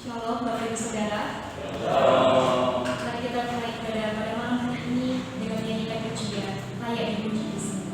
Shalom Bapak Ibu Saudara. Mari kita mulai ibadah pada malam hari ini dengan menyanyikan pujian layak dipuji di sini.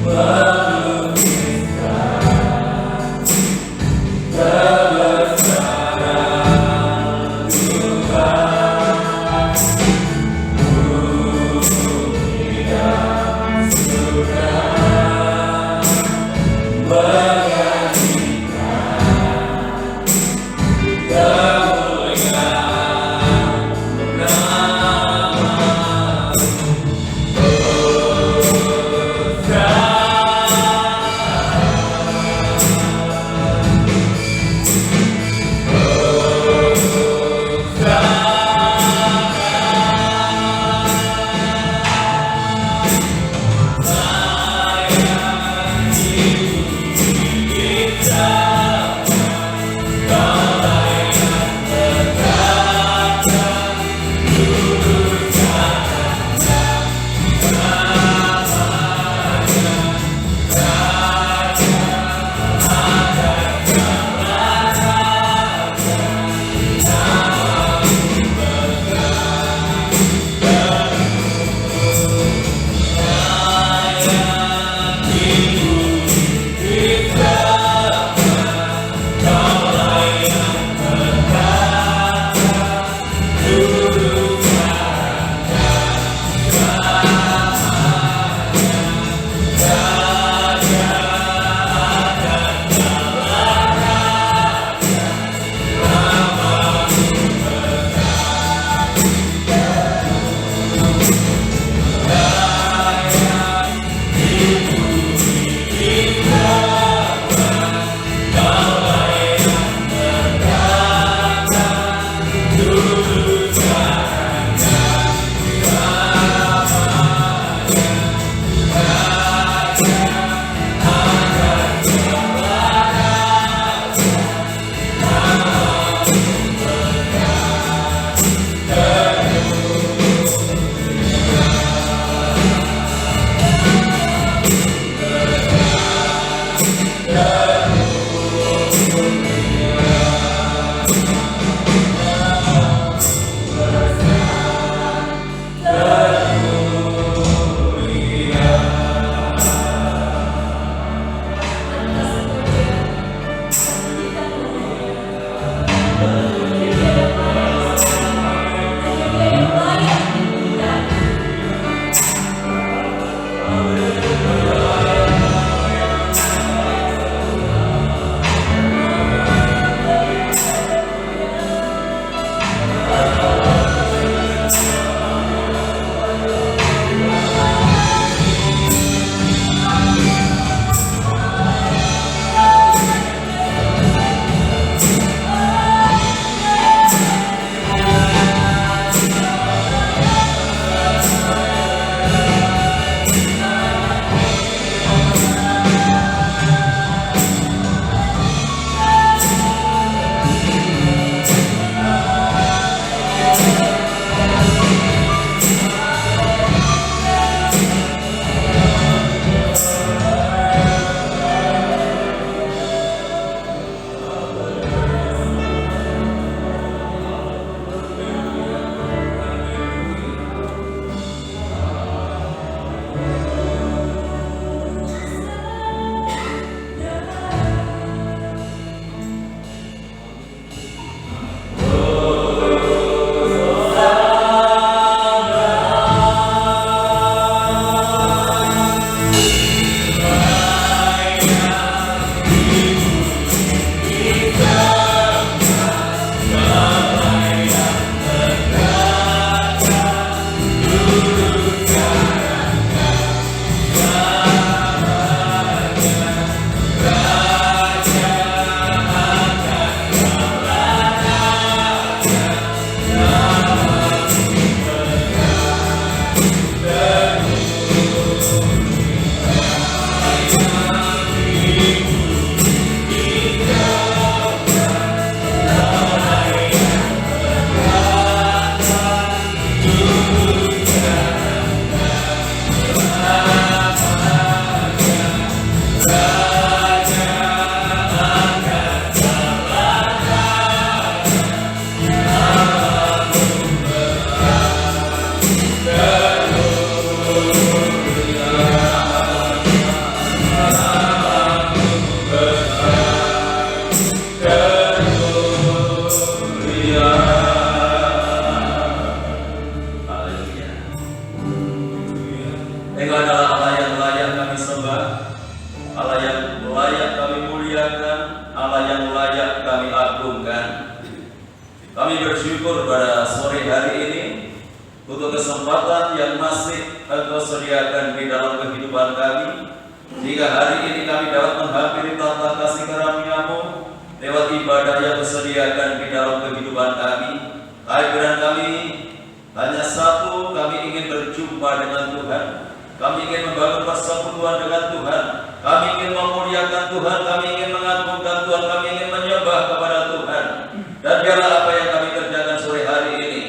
Love yang layak kami muliakan, Allah yang layak kami agungkan. Kami bersyukur pada sore hari ini untuk kesempatan yang masih Engkau sediakan di dalam kehidupan kami, jika hari ini kami dapat menghampiri tahta kasih karunia-Mu lewat ibadah yang disediakan di dalam kehidupan kami. Kehadiran kami hanya satu, kami ingin berjumpa dengan Tuhan. Kami ingin membangun persekutuan dengan Tuhan. Kami ingin memuliakan Tuhan, kami ingin mengagungkan Tuhan, kami ingin menyembah kepada Tuhan. Dan biarlah apa yang kami kerjakan sore hari ini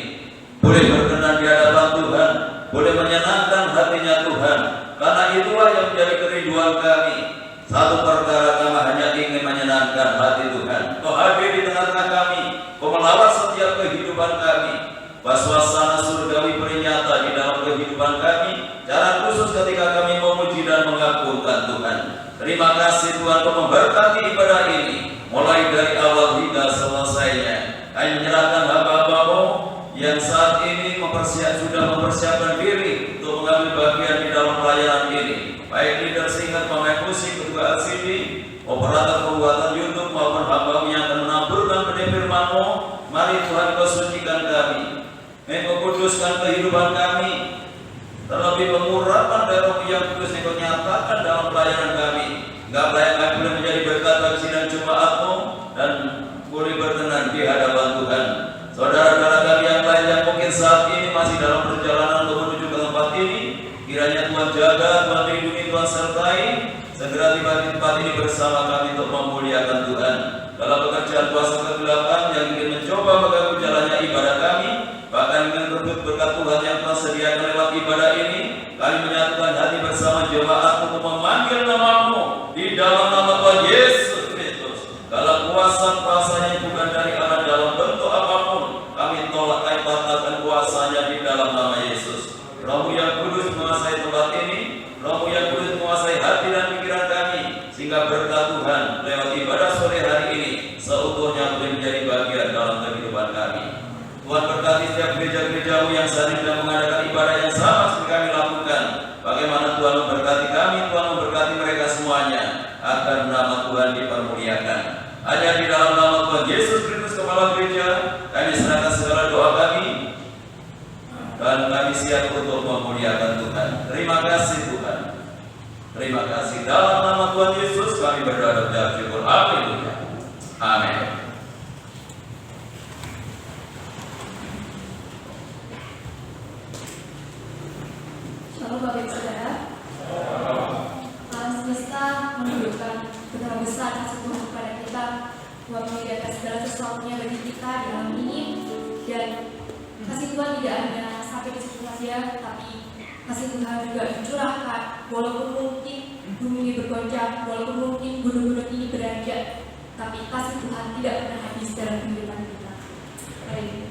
boleh berkenan di hadapan Tuhan, boleh menyenangkan hatinya Tuhan. Karena itulah yang menjadi kerinduan kami. Satu perkara, kami hanya ingin menyenangkan hati Tuhan. Kau hadir di tengah-tengah kami, Kau melawat setiap kehidupan kami. Suasana surgawi bernyata di dalam kehidupan kami, cara khusus ketika kami memuji dan mengagungkan Tuhan. Terima kasih Tuhan untuk memberkati ibadah ini, mulai dari awal hingga selesainya. Kami menyerahkan hamba-Hamba-Mu yang saat ini sudah mempersiapkan diri untuk mengambil bagian di dalam pelayanan ini, baik leader singkat, pemain musik, ketua LCD, operator pembuatan YouTube maupun hamba-Mu yang akan menaburkan benih firman-Mu. Mari Tuhan Kau sucikan kami, Engkau kuduskan kehidupan kami, terlebih pengurapan dari Roh yang kudus yang Kau nyatakan dalam pelayanan kami. Enggak layak kami boleh menjadi berkat bagi sidang jemaat-Mu dan boleh berkenan di hadapan Tuhan. Saudara-saudara kami yang lain yang mungkin saat ini masih dalam perjalanan untuk menuju ke tempat ini, kiranya Tuhan jaga, Tuhan lindungi, Tuhan sertai, segera tiba di tempat ini bersama kami untuk memuliakan Tuhan. Dalam pekerjaan kuasa kegelapan yang ingin mencoba mengganggu jalannya ibadah kami, bahkan ingin berebut berkat Tuhan yang telah sediakan lewat ibadah ini, kami menyatukan hati bersama jemaat untuk memanggil nama-Mu di dalam nama Tuhan Yesus Kristus. Dalam kuasa-kuasanya bukan dari Allah dalam bentuk apapun, kami tolak, kami patahkan kuasanya di dalam nama Yesus. Roh-Mu yang kudus menguasai tempat ini, Roh-Mu yang kudus menguasai hati dan pikiran kami, sehingga berkat Tuhan lewat ibadah sore hari ini seutuhnya boleh menjadi bagian dalam kehidupan kami. Tuhan berkati setiap gereja-gereja-Mu yang saat ini sedang mengadakan ibadah yang sama seperti kami lakukan. Bagaimana Tuhan memberkati kami, Tuhan memberkati mereka semuanya, agar nama Tuhan dipermuliakan. Hanya di dalam nama Tuhan Yesus Kristus Kepala Gereja, kami serahkan segala doa kami, dan kami siap untuk memuliakan Tuhan. Terima kasih Tuhan. Terima kasih. Dalam nama Tuhan Yesus kami berdoa dan syukur. Haleluya. Amin. Shalom Bapak Ibu Saudara. Alam semesta menunjukkan betapa besar kasih Tuhan kepada kita, Tuhan menyediakan segala sesuatunya bagi kita di alam ini, dan kasih Tuhan tidak hanya sampai di situ saja, tapi kasih Tuhan juga dicurahkan walaupun mungkin bumi ini bergoncang, walaupun mungkin gunung-gunung ini beranjak, tapi kasih Tuhan tidak pernah habis dalam kehidupan kita. Haleluya.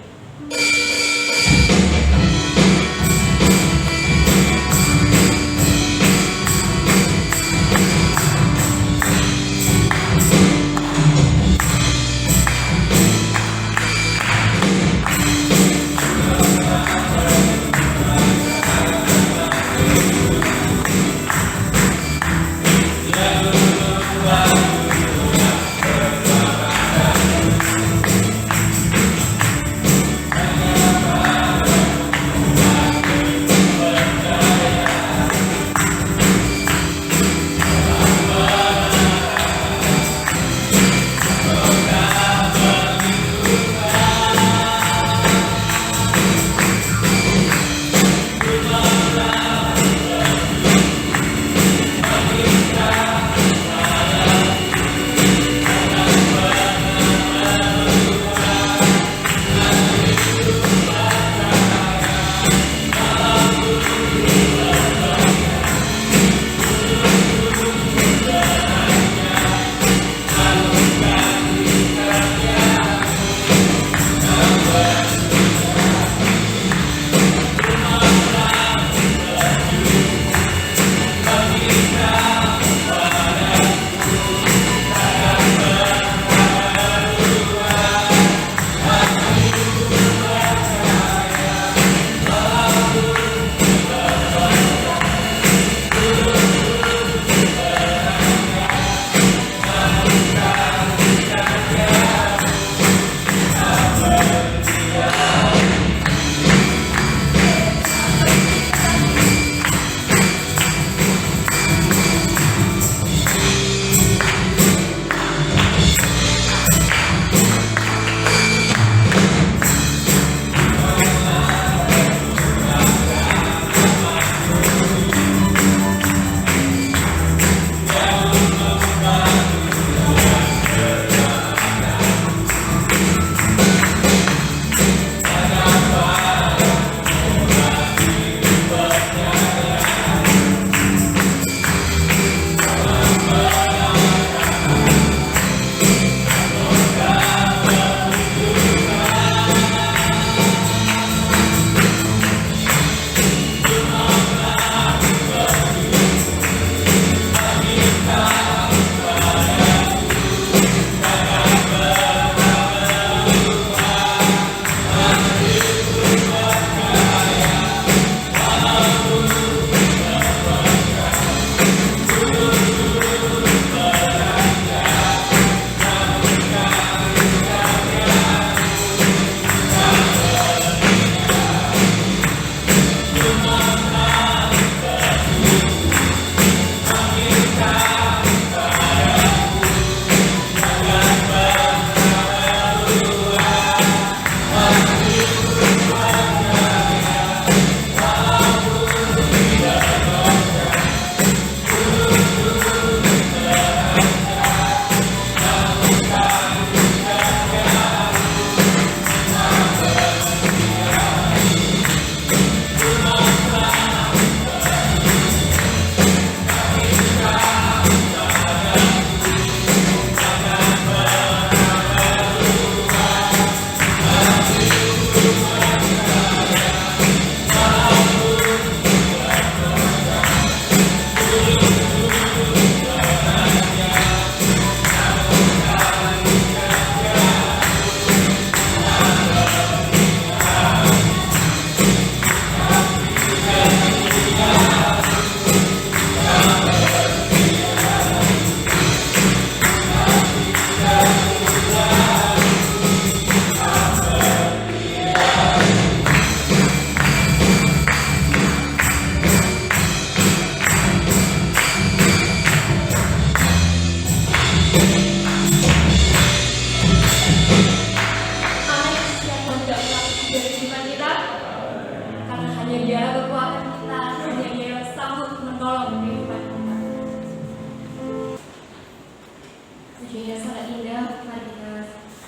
pujian yang sangat indah. Mari kita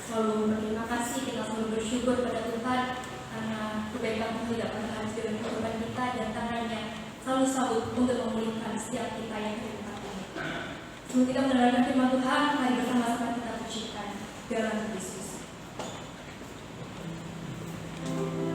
selalu berterima kasih, kita selalu bersyukur pada Tuhan karena kebaikan Tuhan tidak pernah habis dalam kehidupan kita dan tangannya selalu sanggup untuk memulihkan setiap kita yang terluka ini. Sebelum kita mendengarkan firman Tuhan, mari bersama-sama kita pujikan dalam Yesus. Tuhan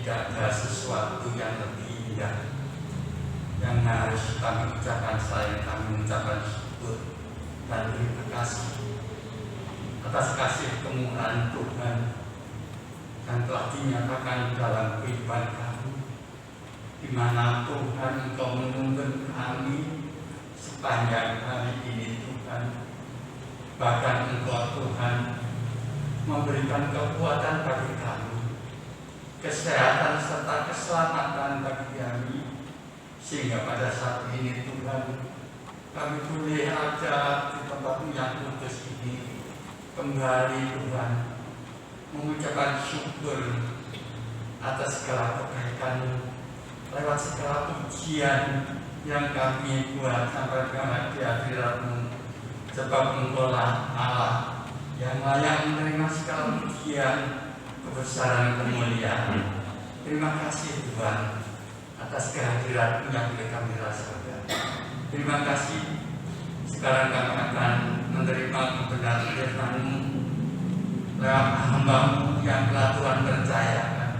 tidak ada sesuatu yang lebih indah yang harus kami ucapkan selain kami mengucapkan syukur dan terima kasih atas kasih kemurahan Tuhan yang telah dinyatakan dalam kehidupan kami, di mana Tuhan Engkau menuntun kami sepanjang hari ini Tuhan. Bahkan Engkau Tuhan memberikan kekuatan bagi kami, kesehatan serta keselamatan bagi kami, sehingga pada saat ini Tuhan kami boleh ada di tempat yang kudus ini kembali Tuhan mengucapkan syukur atas segala kebaikan-Mu lewat segala pujian yang kami buat sampai di hadirat-Mu, sebab Engkau-lah Allah yang layak menerima segala pujian, kebesaran, kemuliaan. Terima kasih Tuhan atas kehadiran-Mu yang boleh kami rasakan. Terima kasih. Sekarang kami akan menerima kebenaran firman-Mu lewat hamba-Mu yang telah Tuhan percayakan.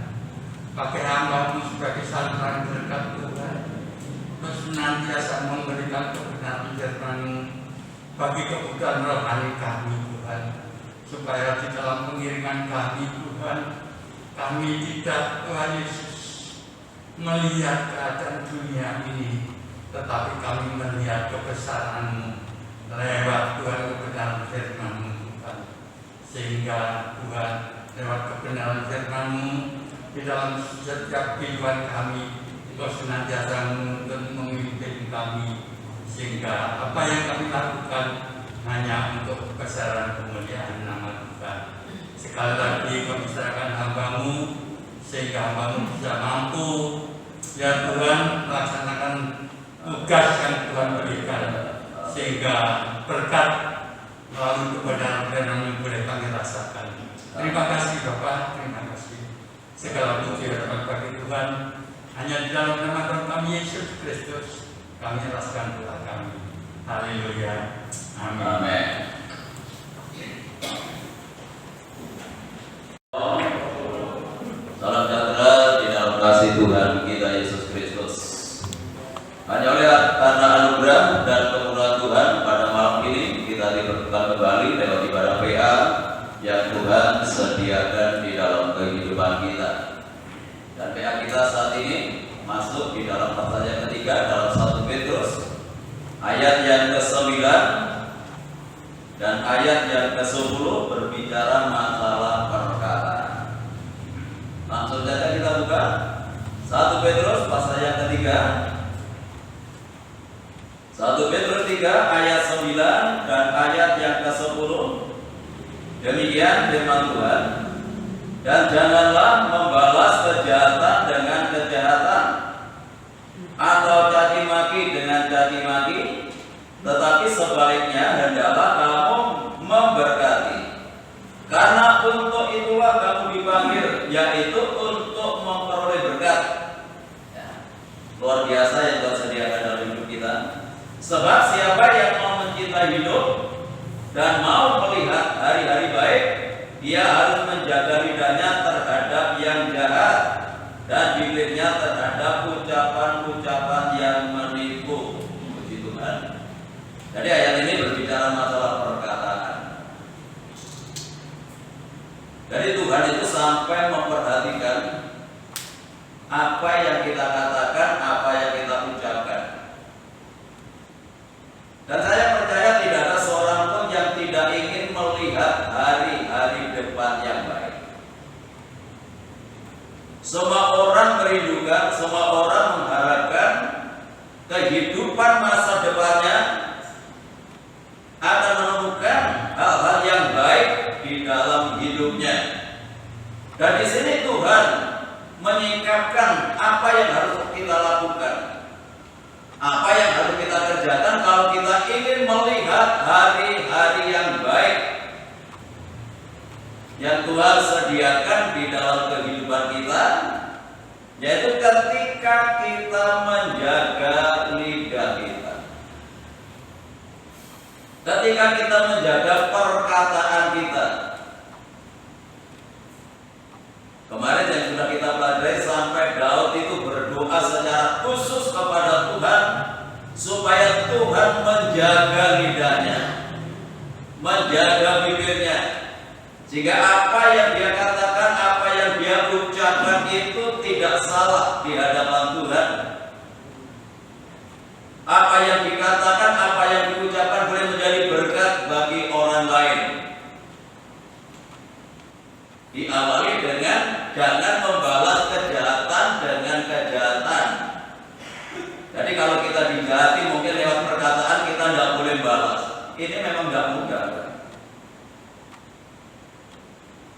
Pakai hamba-Mu sebagai saluran berkat Tuhan, terus senantiasa memberikan kebenaran firman-Mu bagi kebutuhan rohani kami Tuhan, supaya di dalam pengiringan kami Tuhan, kami tidak Tuhan Yesus melihat keadaan dunia ini, tetapi kami melihat kebesaran-Mu lewat Tuhan kebenaran firman-Mu Tuhan. Sehingga Tuhan lewat kebenaran firman-Mu di dalam setiap kehidupan kami, Engkau senantiasa menuntun memimpin kami, sehingga apa yang kami lakukan hanya untuk kebesaran kemuliaan nama Tuhan. Sekali lagi kami serahkan hamba-Mu, sehingga hamba-Mu bisa mampu ya Tuhan melaksanakan tugas yang Tuhan berikan, sehingga berkat melalui kebenaran firman-Mu boleh kami rasakan. Terima kasih Bapak, terima kasih. Segala puji dan bagi Tuhan hanya di dalam nama Tuhan kami Yesus Kristus kami rasakan doa kami. Haleluya. Amin. Amin. Salam sejahtera di dalam kasih Tuhan kita Yesus Kristus. Hanya oleh karena anugerah dan kemurahan Tuhan pada malam ini kita dipertemukan kembali lewat ibadah PA yang Tuhan sediakan di dalam kehidupan kita. Dan PA kita saat ini masuk di dalam pasal yang ketiga dalam 1 Petrus ayat yang ke-9 dan ayat yang ke-10 berbicara masalah perkataan. Langsung saja kita buka 1 Petrus pasal yang ketiga, 1 Petrus 3 ayat 9 dan ayat yang ke-10. Demikian firman Tuhan. Dan janganlah membalas kejahatan dengan kejahatan atau caci maki dengan caci maki, tetapi sebaliknya hendaklah kamu memberkati. Karena untuk itulah kamu dipanggil, yaitu untuk memperoleh berkat. Ya, luar biasa yang Tuhan sediakan dalam hidup kita. Sebab siapa yang mau mencintai hidup dan mau melihat hari-hari baik, dia harus menjaga lidahnya terhadap yang jahat dan bibirnya terhadap ucapan-ucapan yang menipu. Puji Tuhan. Jadi ayat ini berbicara masalah perkataan. Jadi Tuhan itu sampai memperhatikan apa yang kita katakan, apa yang kita ucapkan. Dan saya percaya tidak ada seorang pun yang tidak ingin melihat hari-hari depan yang baik. Semua orang merindukan, semua orang mengharapkan kehidupan masa depannya akan menemukan hal-hal yang baik di dalam hidupnya. Dan di sini Tuhan menyingkapkan apa yang harus kita lakukan, apa yang harus kita kerjakan kalau kita ingin melihat hari-hari yang baik yang Tuhan sediakan di dalam kehidupan kita, yaitu ketika kita menjaga lidah kita, ketika kita menjaga perkataan kita. Kemarin yang sudah kita pelajari Sehingga apa yang dia katakan, apa yang dia ucapkan itu tidak salah di hadapan Tuhan. Apa yang dikatakan, apa yang diucapkan boleh menjadi berkat bagi orang lain. Diawali dengan jangan membalas kejahatan dengan kejahatan. Jadi kalau kita dijahati mungkin lewat perkataan kita tidak boleh balas. Ini memang tidak mudah.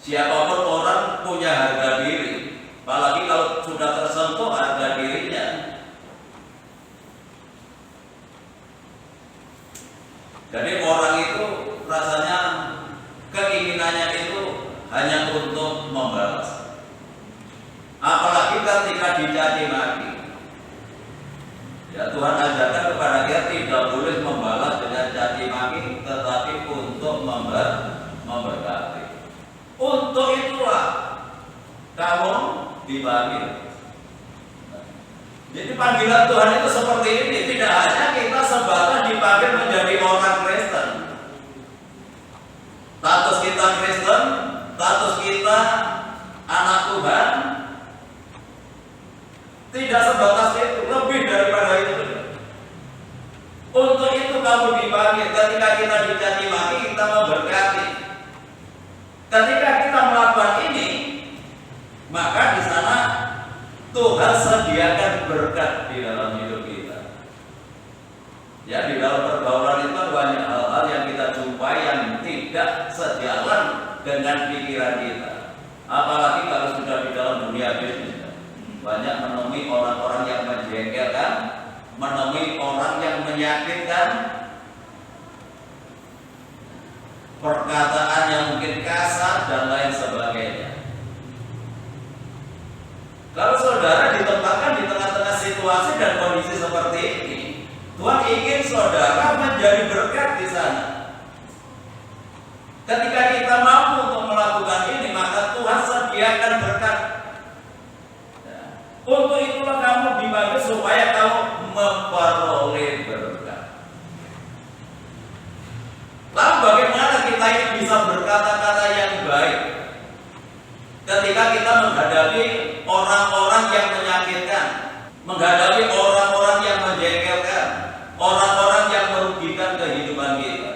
Siapapun orang punya harga diri, apalagi kalau sudah tersentuh harga dirinya. Jadi orang itu rasanya keinginannya itu hanya untuk membalas. Apalagi ketika dicaci maki. Ya, Tuhan ajarkan kepada kita tidak boleh membalas dengan caci maki, tetapi untuk memberkati. Untuk itulah kamu dipanggil. Jadi panggilan Tuhan itu seperti ini. Tidak hanya kita sebatas dipanggil menjadi orang Kristen. Status kita Kristen, status kita anak Tuhan, tidak sebatas itu, lebih daripada itu. Untuk itu kamu dipanggil. Ketika kita dicaci maki, kita memberkati. Ketika kita melakukan ini, maka di sana Tuhan sediakan berkat di dalam hidup kita. Ya, di dalam pergaulan itu banyak hal-hal yang kita jumpai yang tidak sejalan dengan pikiran kita. Apalagi kalau sudah di dalam dunia bisnis. Banyak menemui orang-orang yang menjengkelkan, menemui orang yang menyakitkan, perkataan yang mungkin kasar dan lain sebagainya. Kalau saudara ditempatkan di tengah-tengah situasi dan kondisi seperti ini, Tuhan ingin saudara menjadi berkat di sana. Ketika kita mampu untuk melakukan ini, maka Tuhan sediakan berkat. Untuk itulah kamu dipanggil supaya kamu memperoleh berkat. Lalu bagaimana kita ini bisa berkata-kata yang baik ketika kita menghadapi orang-orang yang menyakitkan, menghadapi orang-orang yang menjengkelkan, orang-orang yang merugikan kehidupan kita?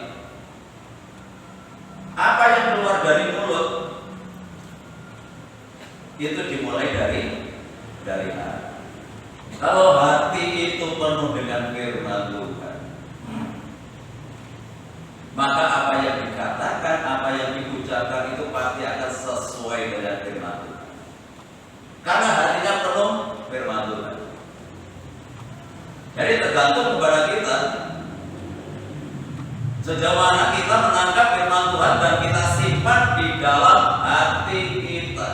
Apa yang keluar dari mulut itu dimulai dari hati. Kalau hati itu penuh dengan firman Tuhan, maka apa yang dikatakan, apa yang diucapkan itu pasti akan sesuai dengan firman Tuhan. Karena hatinya penuh firman Tuhan. Jadi tergantung kepada kita sejauh mana kita menangkap firman Tuhan dan kita simpan di dalam hati kita.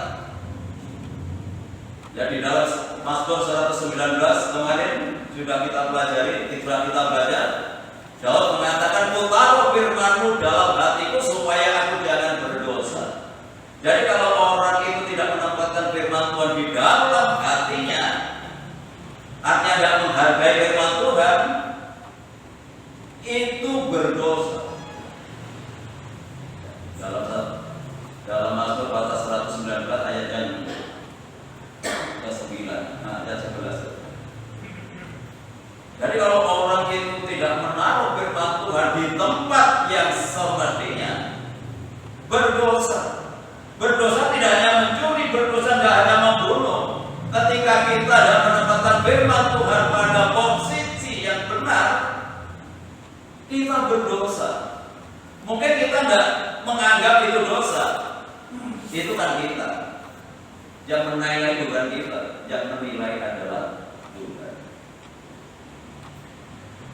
Jadi dalam Mazmur 119 kemarin sudah kita pelajari, sudah kita belajar. Daud mengatakan, "Ku taruh firman-Mu dalam hatiku supaya aku jangan berdosa." Jadi kalau orang itu tidak menempatkan firman Tuhan di dalam hatinya, artinya tidak menghargai firman Tuhan, itu berdosa. Dalam Mazmur pasal 119 ayat yang ke-9, ayat 11. Jadi kalau orang itu tidak menaruh firman Tuhan di tempat yang semestinya, berdosa. Berdosa tidak hanya mencuri, berdosa tidak hanya membunuh. Ketika kita tidak menempatkan firman Tuhan pada posisi yang benar, kita berdosa. Mungkin kita tidak menganggap itu dosa. Itu kan kita. Yang menilai bukan kita, yang menilai adalah Tuhan.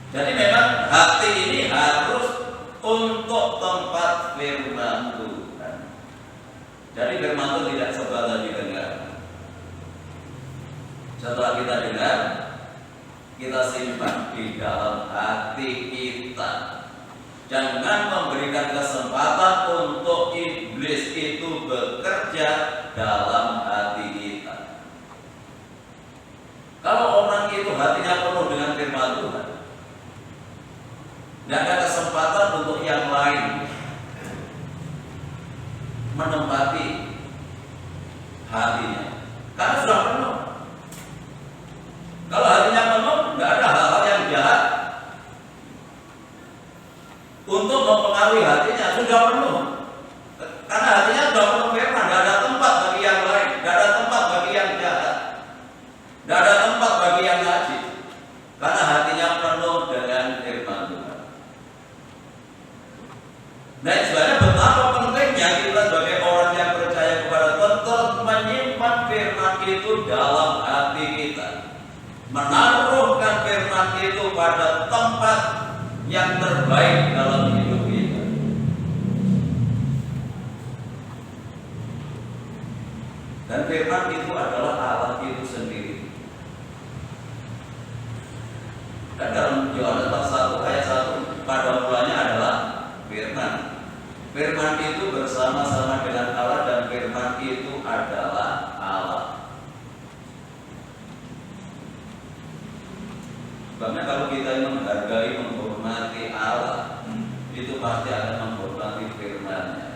Jadi memang hati ini harus untuk tempat firman Tuhan. Jadi firman itu tidak sebatas didengar. Setelah kita dengar, kita simpan di dalam hati kita. Jangan memberikan kesempatan untuk iblis itu bekerja dalam hati kita. Kalau orang itu hatinya penuh dengan firman Tuhan, tidak ada kesempatan untuk yang lain hatinya. Karena sudah penuh. Kalau hatinya penuh, nggak ada hal-hal yang jahat untuk mempengaruhi hatinya, sudah penuh. Karena hatinya sudah penuh firman, nggak ada tempat bagi yang lain, nggak ada tempat bagi yang jahat, nggak ada tempat bagi yang najis. Karena hatinya penuh dengan firman Tuhan. Nah, sebenarnya betapa pentingnya kita sebagai orang yang percaya kepada Tuhan terus menyimpan firman itu dalam hati kita, menaruhkan firman itu pada tempat yang terbaik dalam hidup kita. Dan firman itu adalah Allah itu sendiri. Dan dalam Yohanes 1 ayat 1, pada mulanya adalah firman. Firman itu bersama-sama dengan Allah dan firman itu adalah Allah. Sebabnya kalau kita menghargai, menghormati Allah, itu pasti akan menghormati firman-Nya.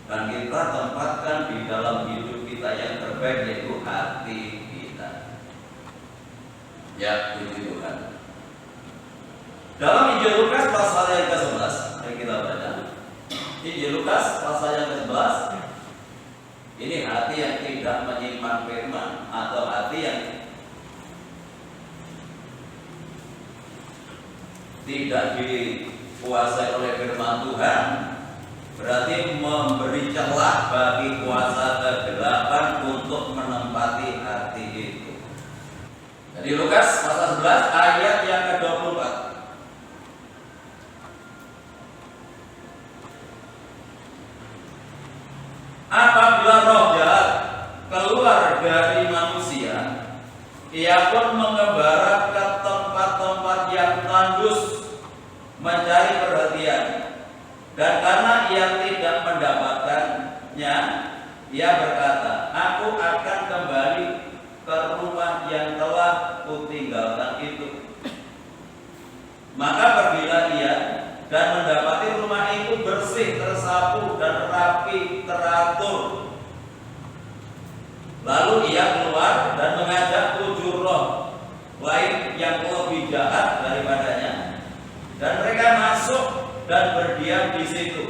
Dan kita tempatkan di dalam hidup kita yang terbaik, yaitu hati kita. Ya, puji Tuhan. Dalam Injil Lukas pasal yang ke-11, mari kita baca. Injil Lukas pasal yang ke-11. Ini hati yang tidak menyimpan firman, atau hati yang tidak dikuasai oleh firman Tuhan, berarti memberi celah bagi kuasa kegelapan untuk menempati hati itu. Jadi Lukas pasal 11 ayat yang ke-24. Apabila roh jahat keluar dari manusia, ia pun mengembara ke tempat-tempat yang tandus mencari perhatian, dan karena ia tidak mendapatkannya, ia berkata, aku akan kembali ke rumah yang telah kutinggalkan itu. Maka pergilah ia dan mendapati rumah itu bersih, tersapu, dan rapi, teratur. Lalu ia keluar dan mengajak 7 roh lain yang lebih jahat daripadanya, dan mereka masuk dan berdiam di situ.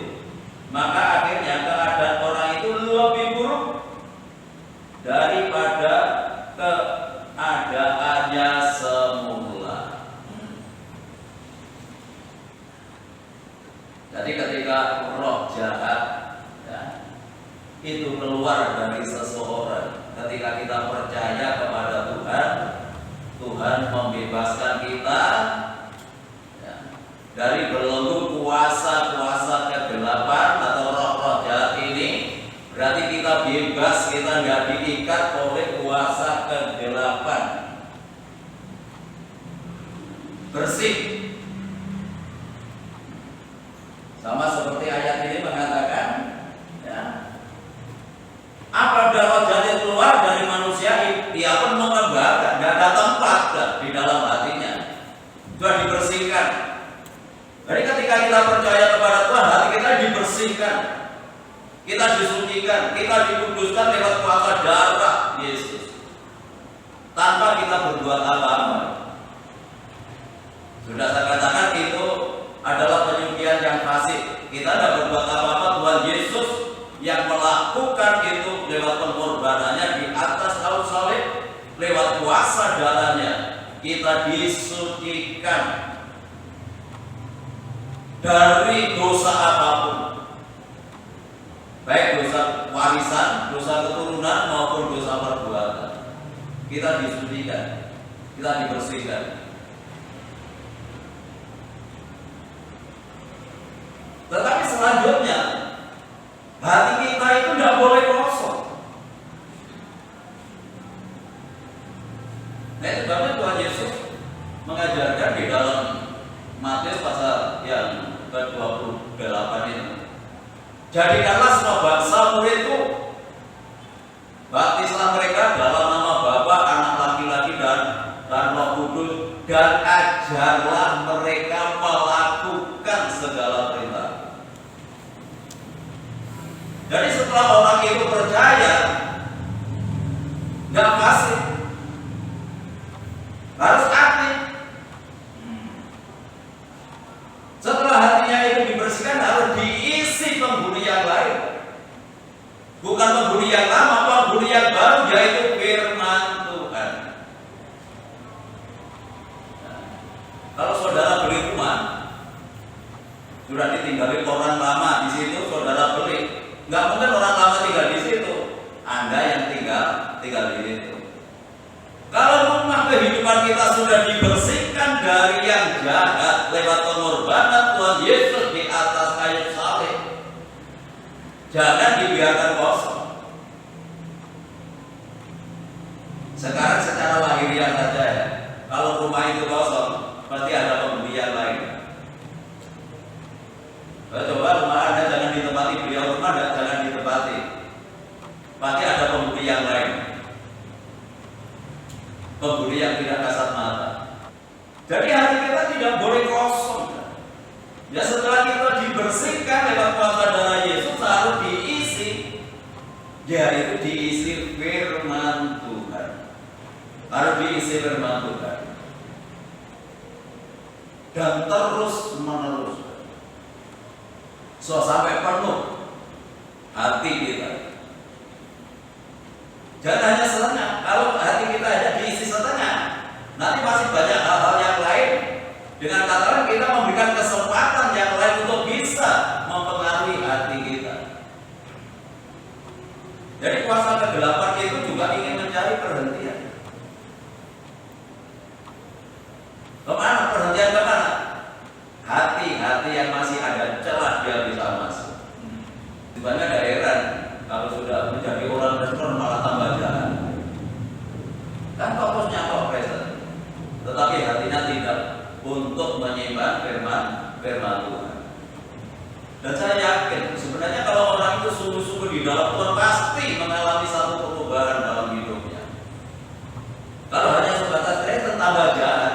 Maka akhirnya keadaan orang itu lebih buruk daripada keadaannya semula. Jadi ketika roh jahat itu keluar dari seseorang, ketika kita percaya kepada Tuhan, Tuhan membebaskan kita dari belenggu kuasa-kuasa kegelapan atau roh-roh jahat ini. Berarti kita bebas, kita nggak diikat oleh kuasa kegelapan. Bersih. Sama seperti ayat ini mengatakan, ya, apabila roh jahat keluar dari manusia, ia pun mengembara, nggak ada tempat di dalam hatinya, sudah dibersihkan. Jadi ketika kita percaya kepada Tuhan, hati kita dibersihkan, kita disucikan, kita dikuduskan lewat kuasa darah Yesus, tanpa kita berbuat apa-apa. Sudah saya katakan itu adalah penyucian yang fasih. Kita tidak berbuat apa-apa, Tuhan Yesus yang melakukan itu lewat pengorbanannya di atas kayu salib, lewat kuasa darahnya kita disucikan dari dosa apapun, baik dosa warisan, dosa keturunan maupun dosa perbuatan. Kita disucikan, kita dibersihkan. Tetapi selanjutnya hati kita itu tidak boleh kosong. Nah, itu sebabnya Tuhan Yesus mengajarkan di dalam Matius pasal yang ke-28 ini, jadikanlah semua bangsa muridku, baptislah mereka dalam nama Bapa, Anak laki-laki dan Roh Kudus, dan ajarlah mereka melakukan segala perintah. Jadi setelah orang itu percaya yaitu firman Tuhan. Nah, kalau saudara beli rumah, sudah ditinggali orang lama di situ, saudara beli, nggak mungkin orang lama tinggal di situ. Anda yang tinggal di situ. Kalau rumah kehidupan kita sudah dibersihkan dari yang jahat lewat pengorbanan Tuhan Yesus di atas kayu salib, jangan dibiarkan kosong. Sekarang secara lahiriah saja ya, kalau rumah itu kosong, pasti ada pembeli yang lain. Coba rumah Anda jangan ditempati, beliau rumah jangan ditempati, pasti ada pembeli yang lain. Pembeli yang tidak kasat mata. Jadi hati kita tidak boleh kosong. Ya, setelah kita dibersihkan lewat kuasa darah Yesus, harus diisi, yaitu diisi firman Tuhan. Harus diisi firman Tuhan. Dan terus menerus. So, sampai penuh hati kita. Jangan hanya setengah. Kalau hati kita hanya diisi setengah, nanti masih banyak hal-hal yang lain. Dengan kata lain, kita memberikan kesempatan yang lain untuk bisa mempengaruhi hati kita. Jadi kuasa kegelapan itu juga ingin mencari perhentian. Kemana perhentian kemana? Hati-hati yang masih ada celah dia bisa masuk. Sebenarnya ada heran kalau sudah menjadi orang Kristen malah tambah jahat. Kan fokusnya kok tetapi hatinya tidak untuk menyimpan firman Tuhan. Dan saya yakin sebenarnya kalau orang itu sungguh-sungguh di dalam Tuhan pasti mengalami satu perubahan dalam hidupnya. Kalau hanya sebatas Kristen tambah jahat.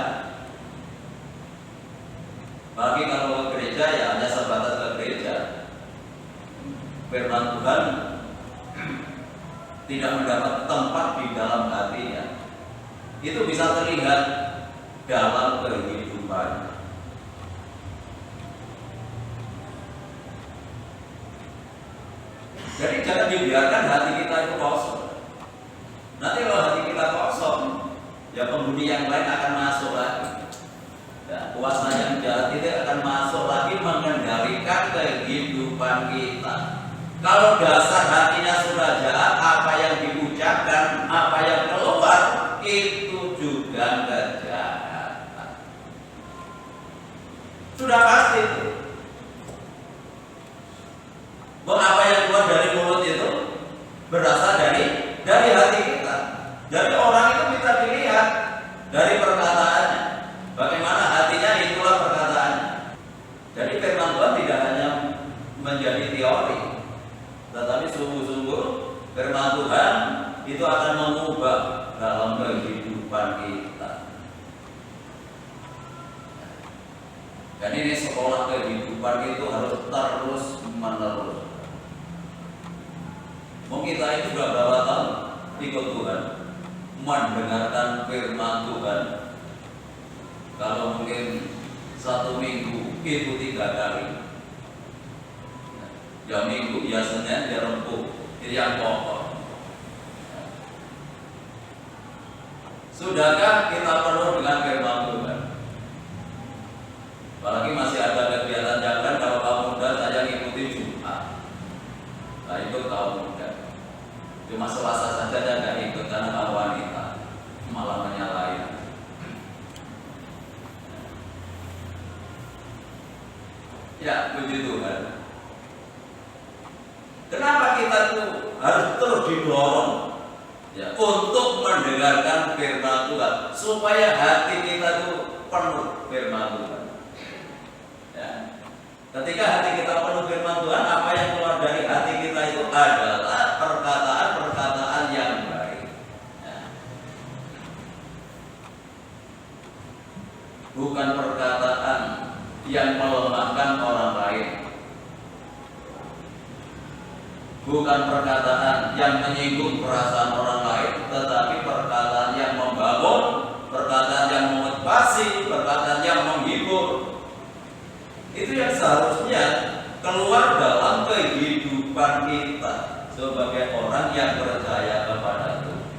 Bagi kalau ke gereja ya hanya sebatas ke gereja. Firman Tuhan tidak mendapat tempat di dalam hatinya. Itu bisa terlihat dalam kehidupan. Jadi jangan dibiarkan hati kita itu kosong. Nanti kalau hati kita kosong, ya pembudi yang lain akan masuk lagi. Ya, kuasa yang jahat itu akan masuk lagi mengendalikan kehidupan kita. Kalau dasar hatinya sudah jahat, apa yang diucapkan, apa yang keluar, itu juga kejahatan. Sudah pasti itu. Apa yang keluar dari mulut itu berasal dari hati kita. Jadi orang itu bisa dilihat dari perkataannya. Bagaimana hatinya, itulah perkataannya. Jadi firman Tuhan tidak hanya menjadi teori, tetapi sungguh-sungguh firman Tuhan itu akan mengubah dalam kehidupan kita. Dan ini sekolah kehidupan itu harus terus menerus. Kita ini sudah berapa tahun ikut Tuhan, mendengarkan firman Tuhan. Kalau mungkin 1 minggu itu 3 kali. Ya minggu, ya Senin, ya Rabu, itu yang pokok. Sudahkah kita penuh dengan firman Tuhan? Apalagi masih ada kegiatan jalan. Kalau kaum muda saya ngikuti Jumat, nah ikut kaum muda. Cuma Selasa saja saya nggak ikut karena kaum wanita malah menyalahi. Ya puji Tuhan. Kenapa kita tuh harus terus didorong ya untuk mendengarkan firman Tuhan supaya hati kita tuh penuh firman Tuhan. Ya. Ketika hati kita penuh firman Tuhan, apa yang keluar dari hati kita itu adalah perkataan-perkataan yang baik. Ya. Bukan perkataan yang melemahkan orang lain. Bukan perkataan yang menyinggung perasaan orang lain, tetapi perkataan yang membangun, perkataan yang memotivasi, perkataan yang menghibur. Itu yang seharusnya keluar dalam kehidupan kita sebagai orang yang percaya kepada Tuhan.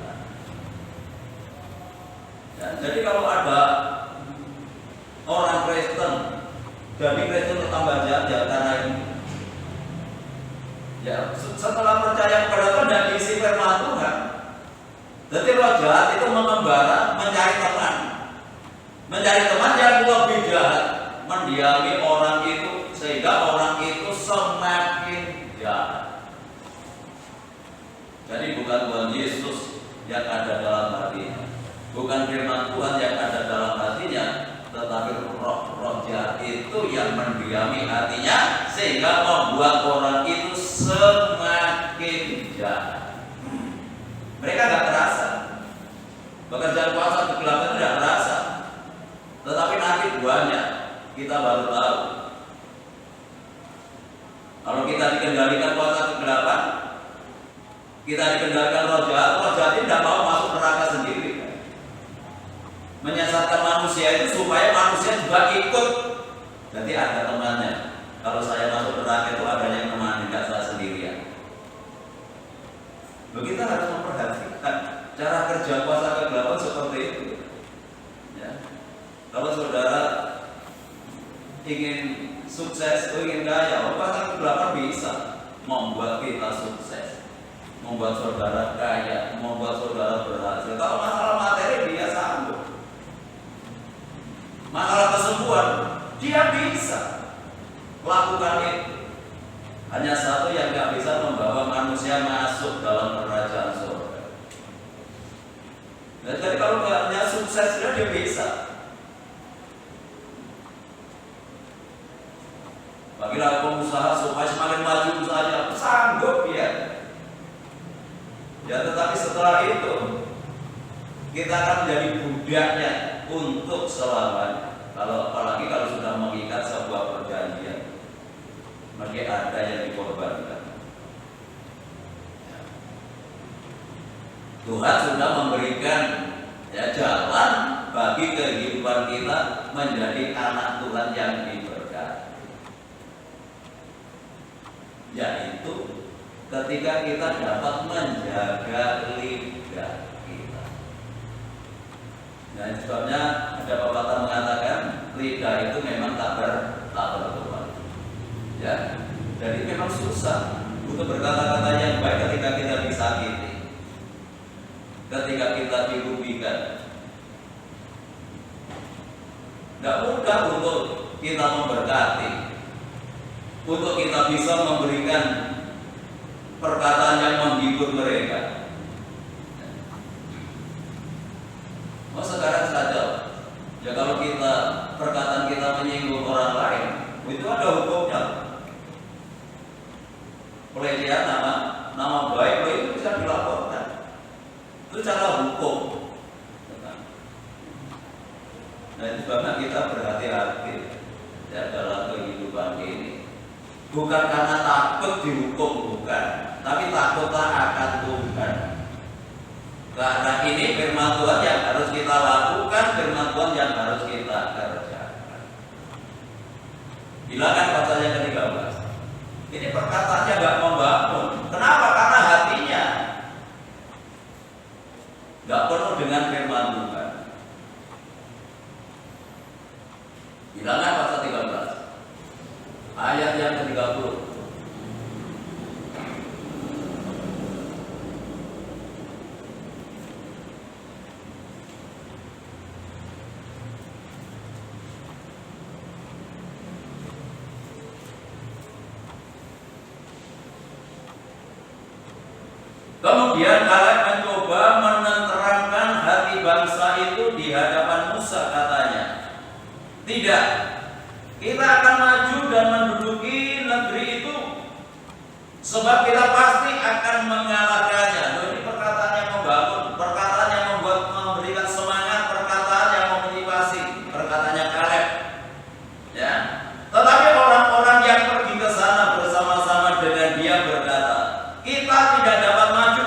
Jadi roh jahat itu mengembara mencari teman yang lebih jahat, mendiami orang itu sehingga orang itu semakin jahat. Jadi bukan Tuhan Yesus yang ada dalam hatinya, bukan firman Tuhan yang ada dalam hatinya, tetapi roh jahat itu yang mendiami hatinya sehingga membuat orang itu semakin jahat. Mereka nggak terasa, pekerjaan kuasa kegelapan itu tidak terasa, tetapi nanti buahnya kita baru tahu. Kalau kita dikendalikan kuasa kegelapan, kita dikendalikan roh jahat ini tidak mau masuk neraka sendiri, menyesatkan manusia itu supaya manusia juga ikut. Jadi ada temannya. Kalau saya masuk neraka itu ada yang temani, tidak saya sendirian. Kita harus memperhatikan cara kerja kuasa kegelapan seperti itu. Ya. Kalau saudara ingin sukses, ingin kaya, kuasa kegelapan bisa membuat kita sukses, membuat saudara kaya, membuat saudara berhasil. Kalau masalah materi dia sanggup, masalah kesembuhan dia bisa lakukan itu. Hanya satu yang nggak bisa membawa manusia masuk dalam kerajaan surga. Nah, jadi kalau hanya sukses dia bisa. Bagilah pengusaha supaya semakin maju usahanya, sanggup ya. Ya, tetapi setelah itu kita akan menjadi budaknya untuk selamanya. Apalagi kalau sudah mengikat sebuah perjanjian, maka ada yang dikorbankan. Tuhan sudah memberikan jalan bagi kehidupan kita menjadi anak Tuhan yang diberkati, yaitu ketika kita dapat menjaga lidah kita. Nah, sebabnya ada pepatah mengatakan lidah itu memang tak bertuan. Ya, jadi memang susah untuk berkata-kata yang baik ketika kita disakiti, ketika kita dirugikan. Tidak mudah untuk kita memberkati, untuk kita bisa memberikan perkataan yang menghibur mereka. Sekarang saja, ya kalau perkataan kita menyinggung orang lain, itu ada hukumnya. Pelecehan nama baik itu bisa dilaporkan. Itu cara hukum. Nah, itu sebabnya kita berhati-hati dalam kehidupan ini. Bukan karena takut dihukum, bukan, tapi takutlah akan Tuhan. Karena ini firman Tuhan yang harus kita lakukan, firman Tuhan yang harus kita kerjakan. Bilangan pasal yang ke-13. Ini perkataannya gak membangun. Kenapa? Karena hatinya gak penuh dengan firman Tuhan. Bilangan pasal 13 ayat yang ke-30. Kemudian Kaleb mencoba menenteramkan hati bangsa itu di hadapan Musa, katanya, tidak, kita akan maju dan menduduki negeri itu, sebab kita pasti akan mengalahkannya. Ini perkataan yang membangun, perkataan yang memberikan semangat, perkataan yang memotivasi, perkataannya Kaleb. Ya, tetapi orang-orang yang pergi ke sana bersama-sama dengan dia berkata, kita tidak dapat maju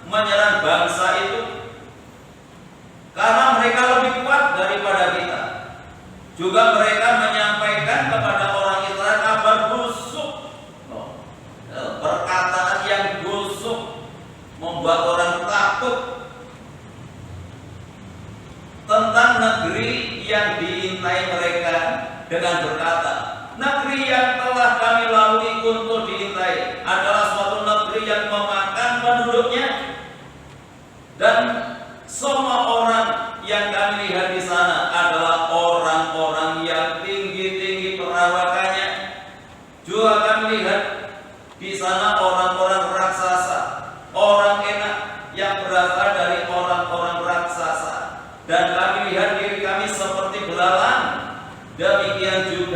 menyerang bangsa itu karena mereka lebih kuat daripada kita. Juga mereka menyampaikan kepada orang Israel kabar busuk, perkataan yang busuk, membuat orang takut tentang negeri yang diintai mereka dengan berkata, negeri yang telah kami lalui untuk diintai adalah suatu negeri yang memakan penduduknya dan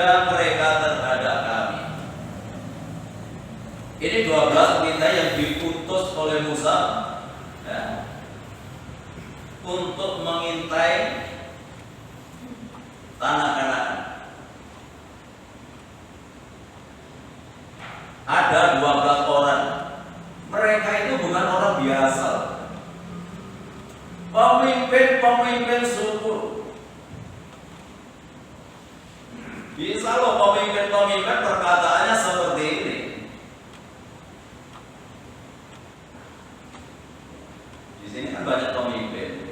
juga mereka terhadap kami. Ini 12 pengintai yang diutus oleh Musa ya, untuk mengintai tanah Kanaan. Ada 12 orang. Mereka itu bukan orang biasa. Pemimpin suku. Bisa loh pemimpin perkataannya seperti ini. Di sini kan banyak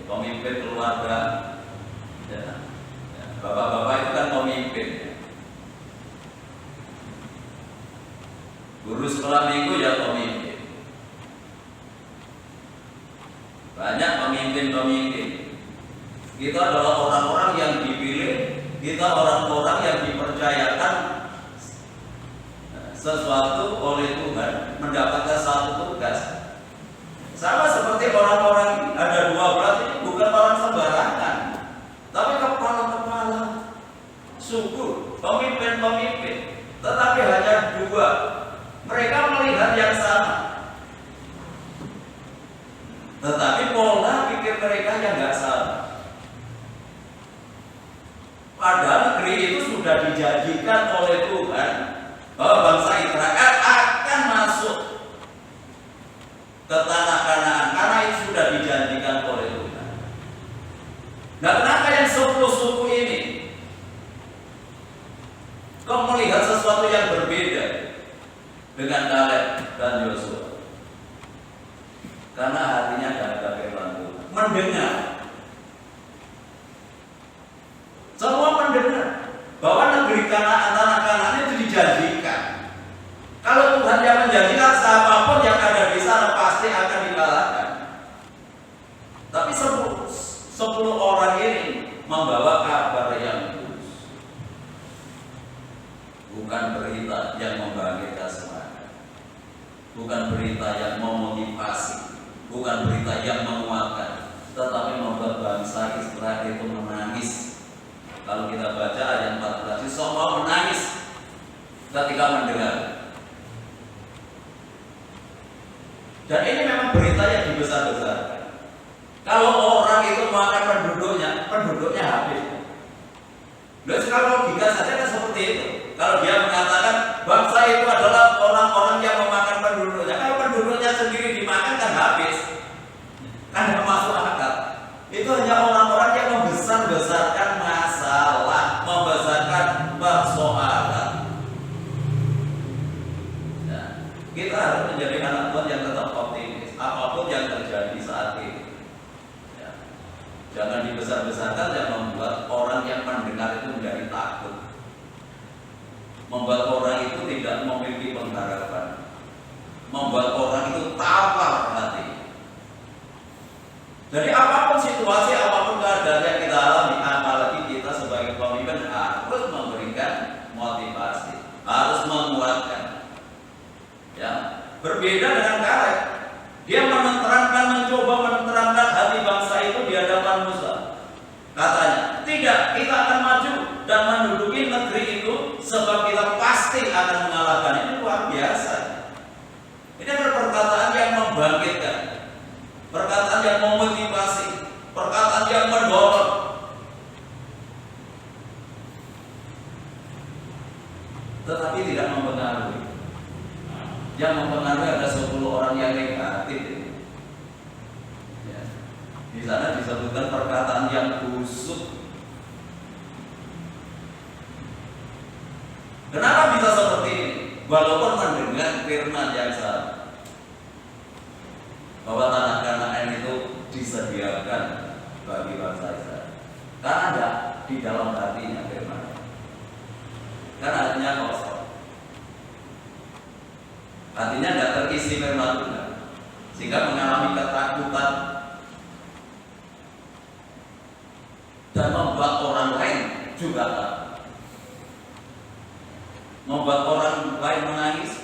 pemimpin keluarga. Ya. Bapak-bapak itu kan pemimpin. Guru sekolah minggu ya pemimpin. Banyak pemimpin. Kita adalah orang-orang yang dipilih. Kita orang-orang yang dipercayakan sesuatu oleh Tuhan, mendapatkan satu tugas. Sama seperti orang-orang ini, ada 12 ini bukan orang sembarangan, tapi kepala-kepala suku, pemimpin. Tetapi hanya 2. Mereka melihat yang sama, tetapi pola pikir mereka yang nggak sama. Padahal negeri itu sudah dijanjikan oleh Tuhan bahwa bangsa Israel akan masuk ke tanah Kanaan karena itu sudah dijanjikan oleh Tuhan. Nah, kenapa yang 10 suku ini kok melihat sesuatu yang berbeda dengan Kaleb dan Yosua? Karena hatinya tidak ada firman Tuhan. Mendengar. Semua mendengar bahwa negeri Kanaan, tanah Kanaan itu dijanjikan. Kalau Tuhan yang menjanjikan, siapapun yang ada di sana pasti akan dikalahkan. Tapi 10 orang ini membawa kabar yang tulus, bukan berita yang membangkitkan semangat, bukan berita yang memotivasi, bukan berita yang menguatkan, tetapi membuat bangsa Israel itu menangis. Kalau kita baca ayat 14, semua menangis ketika mendengar. Dan ini memang berita yang dibesar-besarkan. Kalau orang itu makan penduduknya habis. Lalu kalau logika saja kan seperti itu. Kalau dia mengatakan bangsa itu adalah orang-orang yang memakan penduduknya, kalau penduduknya sendiri dimakan kan habis. Kan tidak masuk akal. Itu hanya orang-orang yang membesar-besarkan masalah, membesarkan persoalan. Nah, kita harus menjadi anak Tuhan yang tetap optimis, apapun yang terjadi saat ini. Ya. Jangan dibesar-besarkan yang membuat orang yang mendengar itu menjadi takut, membuat orang itu tidak memiliki pengharapan, membuat orang itu tawar hati. Jadi apapun situasi, apapun keadaan yang kita alami, apalagi kita sebagai pemimpin harus memberikan motivasi, harus menguatkan. Ya, berbeda dengan Kaleb, dia mencoba menerangkan hati bangsa itu di hadapan Musa. Katanya, tidak, kita akan maju dan menduduki negeri itu sebab kita pasti akan mengalahkan. Ini luar biasa. Ini adalah perkataan yang membangkitkan, perkataan yang memotivasi, perkataan yang mendorong. Tetapi tidak mempengaruhi. Yang mempengaruhi ada 10 orang yang negatif. Ya. Di sana disebutkan perkataan yang busuk. Kenapa bisa seperti ini? Walaupun mendengar firman yang sama, bahwa tanah Kanaan itu disediakan bagi bangsa Israel. Karena ada di dalam hatinya firman. Karena hatinya kosong. Hatinya tidak terisi firman Tuhan, sehingga mengalami ketakutan dan membuat orang lain juga takut, membuat orang lain menangis.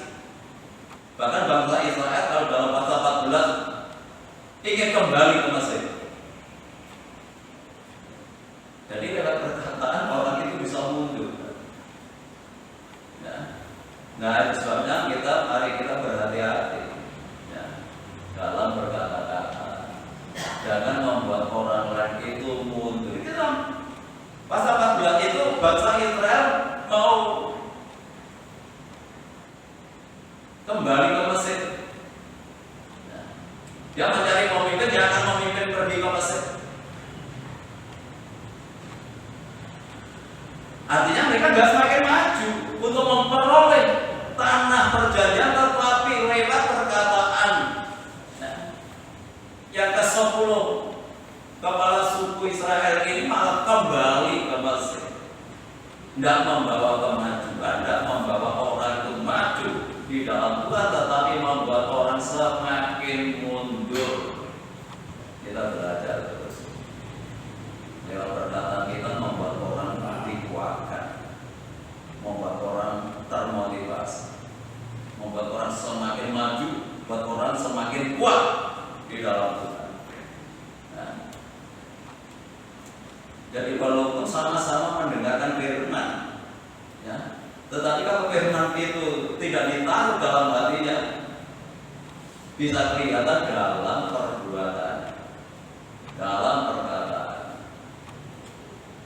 Bahkan bangsa Israel kalau dalam pasal 14 ingin kembali ke Mesir. Jadi lewat perkataan orang itu bisa mundur. jangan membuat orang lain itu mundur. Itu pasal 14 itu bangsa Israel mau kembali ke Mesir. Nah, dia mencari pemimpin, dia akan memimpin pergi ke Mesir. Artinya mereka nggak semakin maju untuk memperoleh tanah perjanjian, tetapi lewat perkataan yang ke-10 kepala suku Israel ini malah kembali ke Mesir. Tidak membawa kemajuan, tidak membawa orang itu maju di dalam Tuhan, tetapi membuat orang semakin mundur. Kita belajar terus. Lewat perkataan kita membuat orang dikuatkan, membuat orang termotivasi, membuat orang semakin maju, membuat orang semakin kuat di dalam Tuhan. Nah, jadi walaupun sama-sama mendengarkan firman, ya, tetapi kalau firman itu tidak ditaruh dalam hatinya, bisa kelihatan dalam perbuatan, dalam perkataan.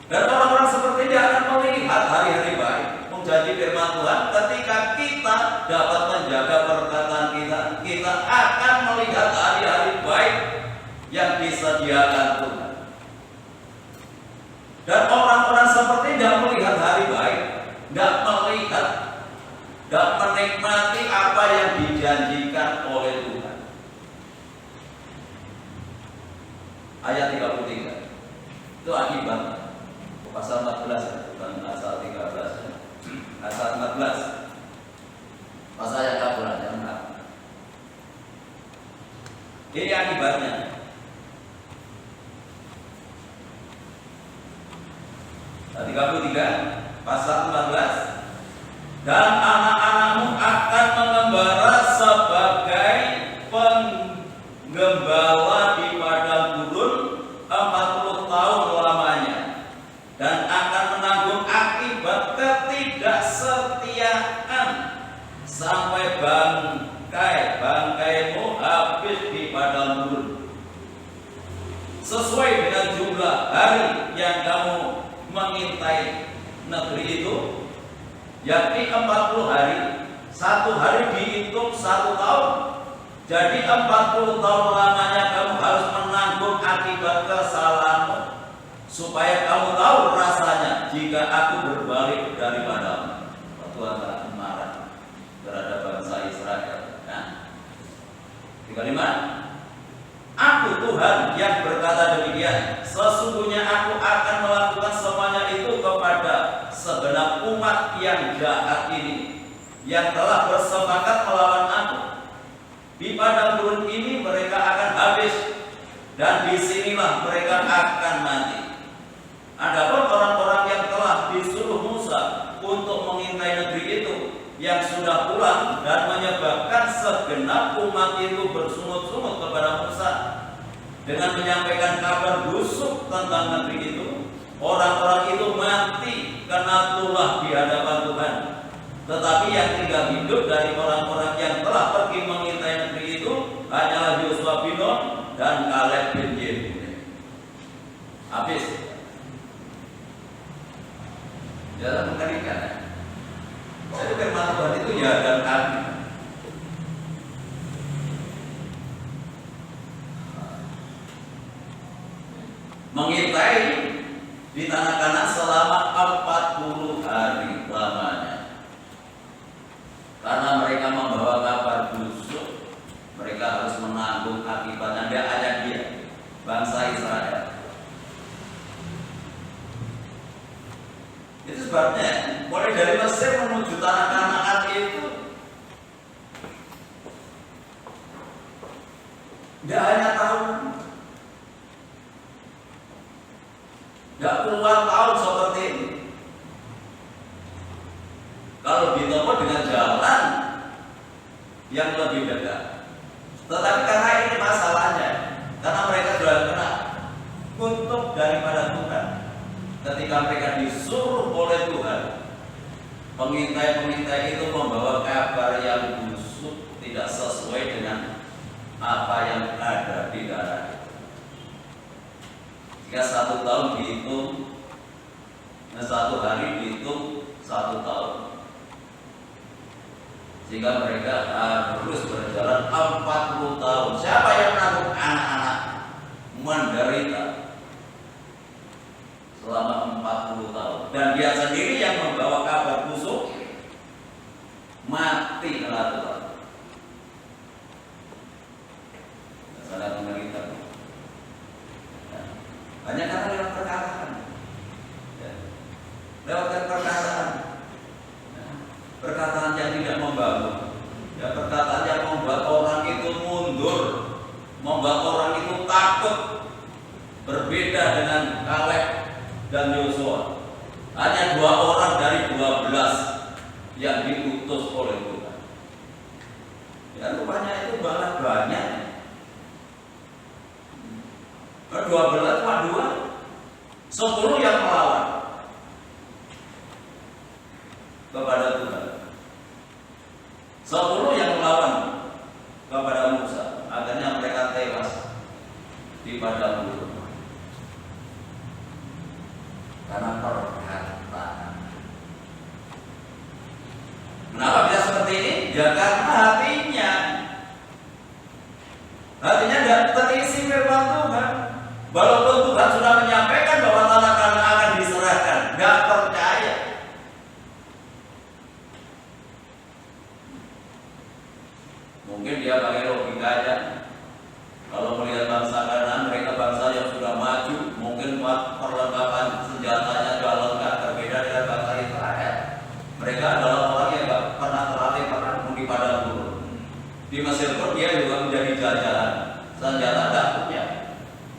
Dan orang-orang seperti dia akan melihat hari-hari baik, menjadi firman Tuhan. Ketika kita dapat menjaga perkataan kita, kita akan melihat hari-hari baik yang disediakan Tuhan. Dan orang-orang seperti tidak melihat hari baik, tidak melihat, tidak menikmati apa yang dijanjikan oleh Tuhan. Ayat 33 itu akibat pasal 14, bukan pasal 13, pasal 14, pasal yang kaburan yang enggak. Ini akibatnya. Ayat 33, pasal 14. Dan anak-anakmu akan mengembara sebagai penggembala di padang gurun 40 tahun lamanya, dan akan menanggung akibat ketidaksetiaan sampai bangkaimu habis di padang gurun, sesuai dengan jumlah hari yang kamu mengintai negeri itu, yakni 40 hari. Satu hari dihitung 1 tahun. Jadi 40 tahun lamanya kamu harus menanggung akibat kesalahanmu, supaya kamu tahu rasanya jika aku berbalik daripadamu. Tuhan telah marah terhadap bangsa Israel. Nah, 35. Aku Tuhan yang berkata demikian. Sesungguhnya aku akan melakukan semuanya itu kepada segenap umat yang jahat ini, yang telah bersepakat melawan aku. Di padang gurun ini mereka akan habis, dan disinilah mereka akan mati. Adapun orang-orang yang telah disuruh Musa untuk mengintai negeri itu, yang sudah pulang dan menyebabkan segenap umat itu bersungut-sungut kepada Musa dengan menyampaikan kabar busuk tentang negeri itu, orang-orang itu mati kena tulah di hadapan Tuhan. Tetapi yang tinggal hidup dari orang-orang yang telah pergi mengintai negeri itu hanyalah Yosua bin Nun dan Kaleb bin Yefune. Habis. Jangan mengerikan. Jadi firman Tuhan itu ya dan kami. Mengintai di tanah Kanaan selama 40 hari lamanya. Karena mereka membawa kabar busuk, mereka harus menanggung akibatnya. Tidak hanya dia, bangsa Israel. Itu sebabnya mulai dari Mesir menuju tanah Kanaan itu tidak hanya tahun, tidak puluhan tahun seperti ini. Kalau ditempuh dengan jalan yang lebih dekat. Tetapi karena ini masalahnya, karena mereka sudah kena kutuk daripada Tuhan. Ketika mereka disuruh oleh Tuhan, pengintai-pengintai itu membawa kabar yang busuk, tidak sesuai dengan apa yang ada di darat. Jika 1 tahun dihitung, 1 hari dihitung 1 tahun, sehingga mereka harus berjalan 40 tahun. Siapa yang menanggung anak-anak menderita selama 40 tahun? Dan dia sendiri yang membawa kabar busuk, mati telah Tuhan. Sangat mengerikan. Hanya karena lewat perkataan, lewat perkataan, perkataan yang tidak membangun, perkataan yang membuat orang itu mundur, membuat orang itu takut. Berbeda dengan Kaleb dan Yosua, hanya 2 orang dari 12 yang diutus oleh Tuhan. Ya, rupanya itu malah banyak. 12 cuma 2, 10 yang melawan kepada Tuhan, 10 yang melawan kepada Musa. Akhirnya mereka tewas di padang gurun karena perkataan. Kenapa bisa seperti ini? Ya karena hatinya tidak terisi firman Tuhan. Walaupun Tuhan sudah menyampaikan bahwa tanah Kanaan akan diserahkan, nggak percaya. Mungkin dia pakai logikanya. Kalau melihat bangsa Kanaan, mereka bangsa yang sudah maju, mungkin perlengkapan senjatanya sudah lengkap, berbeda dengan bangsa Israel. Mereka adalah orang yang nggak pernah terlatih perang di padang gurun. Di Mesir pun dia juga menjadi jajahan, senjata tidak punya.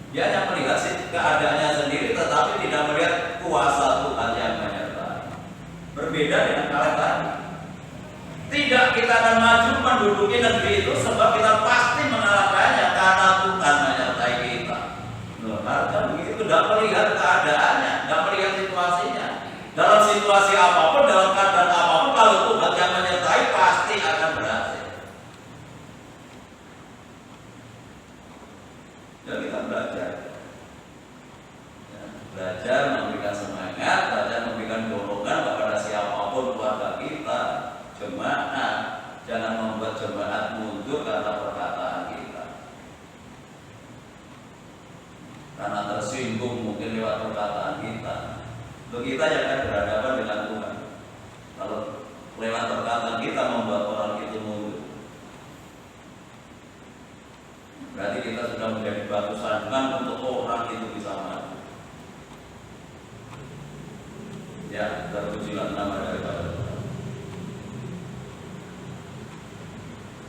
Dia hanya melihat keadaannya sendiri, tetapi tidak melihat kuasa Tuhan yang menyertai. Berbeda dengan Kaleb tadi. Tidak kita akan maju menduduki negeri itu sebab kita pasti mengalahkannya karena Tuhan menyertai kita. Harga begitu, tidak melihat keadaannya, tidak melihat situasinya. Dalam situasi apapun, dalam keadaan apapun, kalau Tuhan yang menyertai pasti akan berhasil. Dan kita belajar memberikan semangat, belajar memberikan dorongan kepada siapapun keluarga kita, jemaat. Jangan membuat jemaat mundur karena perkataan kita, karena tersinggung mungkin lewat perkataan kita. Lalu kita yang akan berhadapan dengan Tuhan. Kalau lewat perkataan kita membuat orang itu mundur, berarti kita sudah menjadi batu sandungan untuk orang itu bisa maju. Ya, terpujilah nama daripada Tuhan.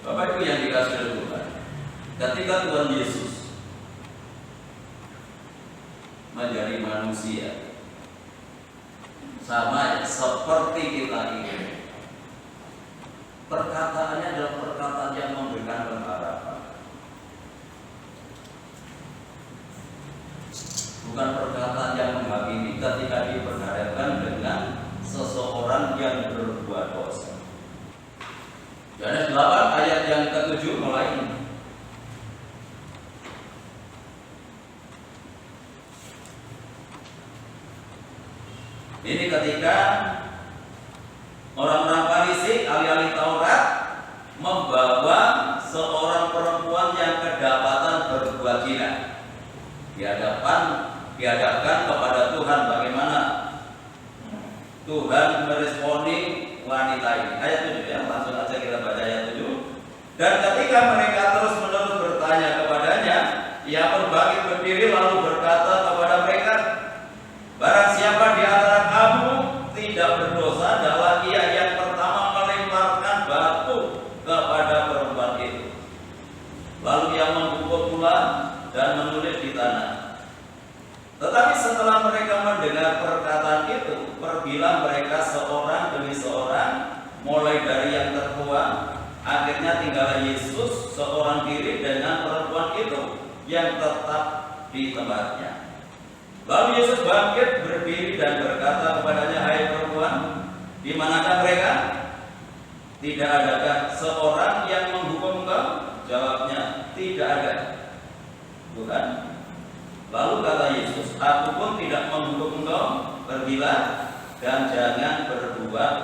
Bapak Ibu yang dikasihi oleh Tuhan, ketika Tuhan Yesus menjadi manusia, sama seperti kita ini, perkataannya adalah perkataan yang memberikan pengharapan. Bukan perkataan yang menghakimi ketika diperhadapkan dengan seseorang yang berbuat dosa. Yohanes 8 ayat yang ke-7 mulai. Ini ketika orang-orang Farisi, ahli-ahli Taurat, membawa seorang perempuan yang kedapatan berbuat zina dihadapkan kepada Tuhan. Bagaimana Tuhan meresponi wanita ini? Ayat 7 ya, langsung aja kita baca ayat 7. Dan ketika mereka terus-menerus bertanya kepadanya, ia pun bangkit berdiri lalu berkata kepada mereka, barang siapa di antara kamu tidak berdosa, adalah ia yang pertama melemparkan batu kepada perempuan itu. Lalu ia membungkuk pula dan menulis di tanah. Tetapi setelah mereka mendengar perkataan itu, pergilah mereka seorang demi seorang, mulai dari yang tertua. Akhirnya tinggallah Yesus seorang diri dengan perempuan itu yang tetap di tempatnya. Lalu Yesus bangkit berdiri dan berkata kepadanya, hai perempuan, di manakah mereka? Tidak adakah seorang yang menghukum engkau? Jawabnya, tidak ada. Bukan? Lalu kata Yesus, aku pun tidak menghukum engkau, pergilah dan jangan berbuat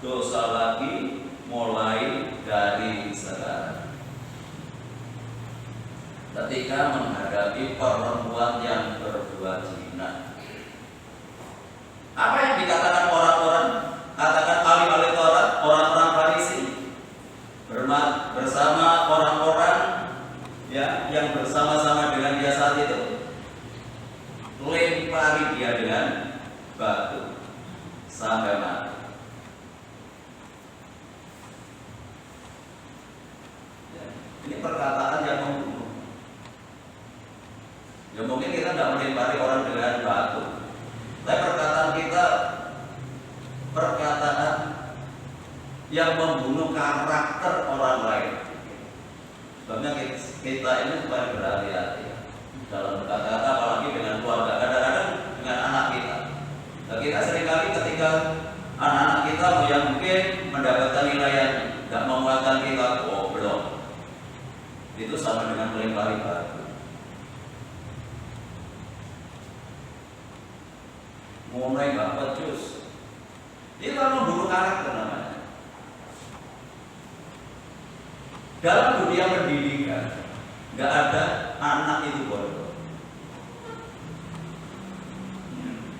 dosa lagi mulai dari sekarang. Ketika menghadapi perempuan yang berbuat zina, apa yang dikatakan orang-orang? Katakan ahli-ahli Taurat, orang-orang Farisi bersama orang-orang ya yang bersama-sama dengan dia saat itu, lempari dia dengan batu sampai mati. Ya, ini perkataan yang membunuh. Ya mungkin kita tidak melempari orang dengan batu, tapi perkataan kita perkataan yang membunuh karakter orang lain. Sebabnya kita ini supaya berhati-hati dalam berkata-kata, apalagi dengan keluarga, kadang-kadang dengan anak kita. Nah, kita seringkali ketika anak-anak kita yang mungkin mendapatkan nilai yang tidak memuaskan kita, goblok, itu sama dengan melempari batu. Mulai nggak pecus, itu kan membunuh karakter namanya. Dalam dunia pendidikan, nggak ada anak itu bodoh.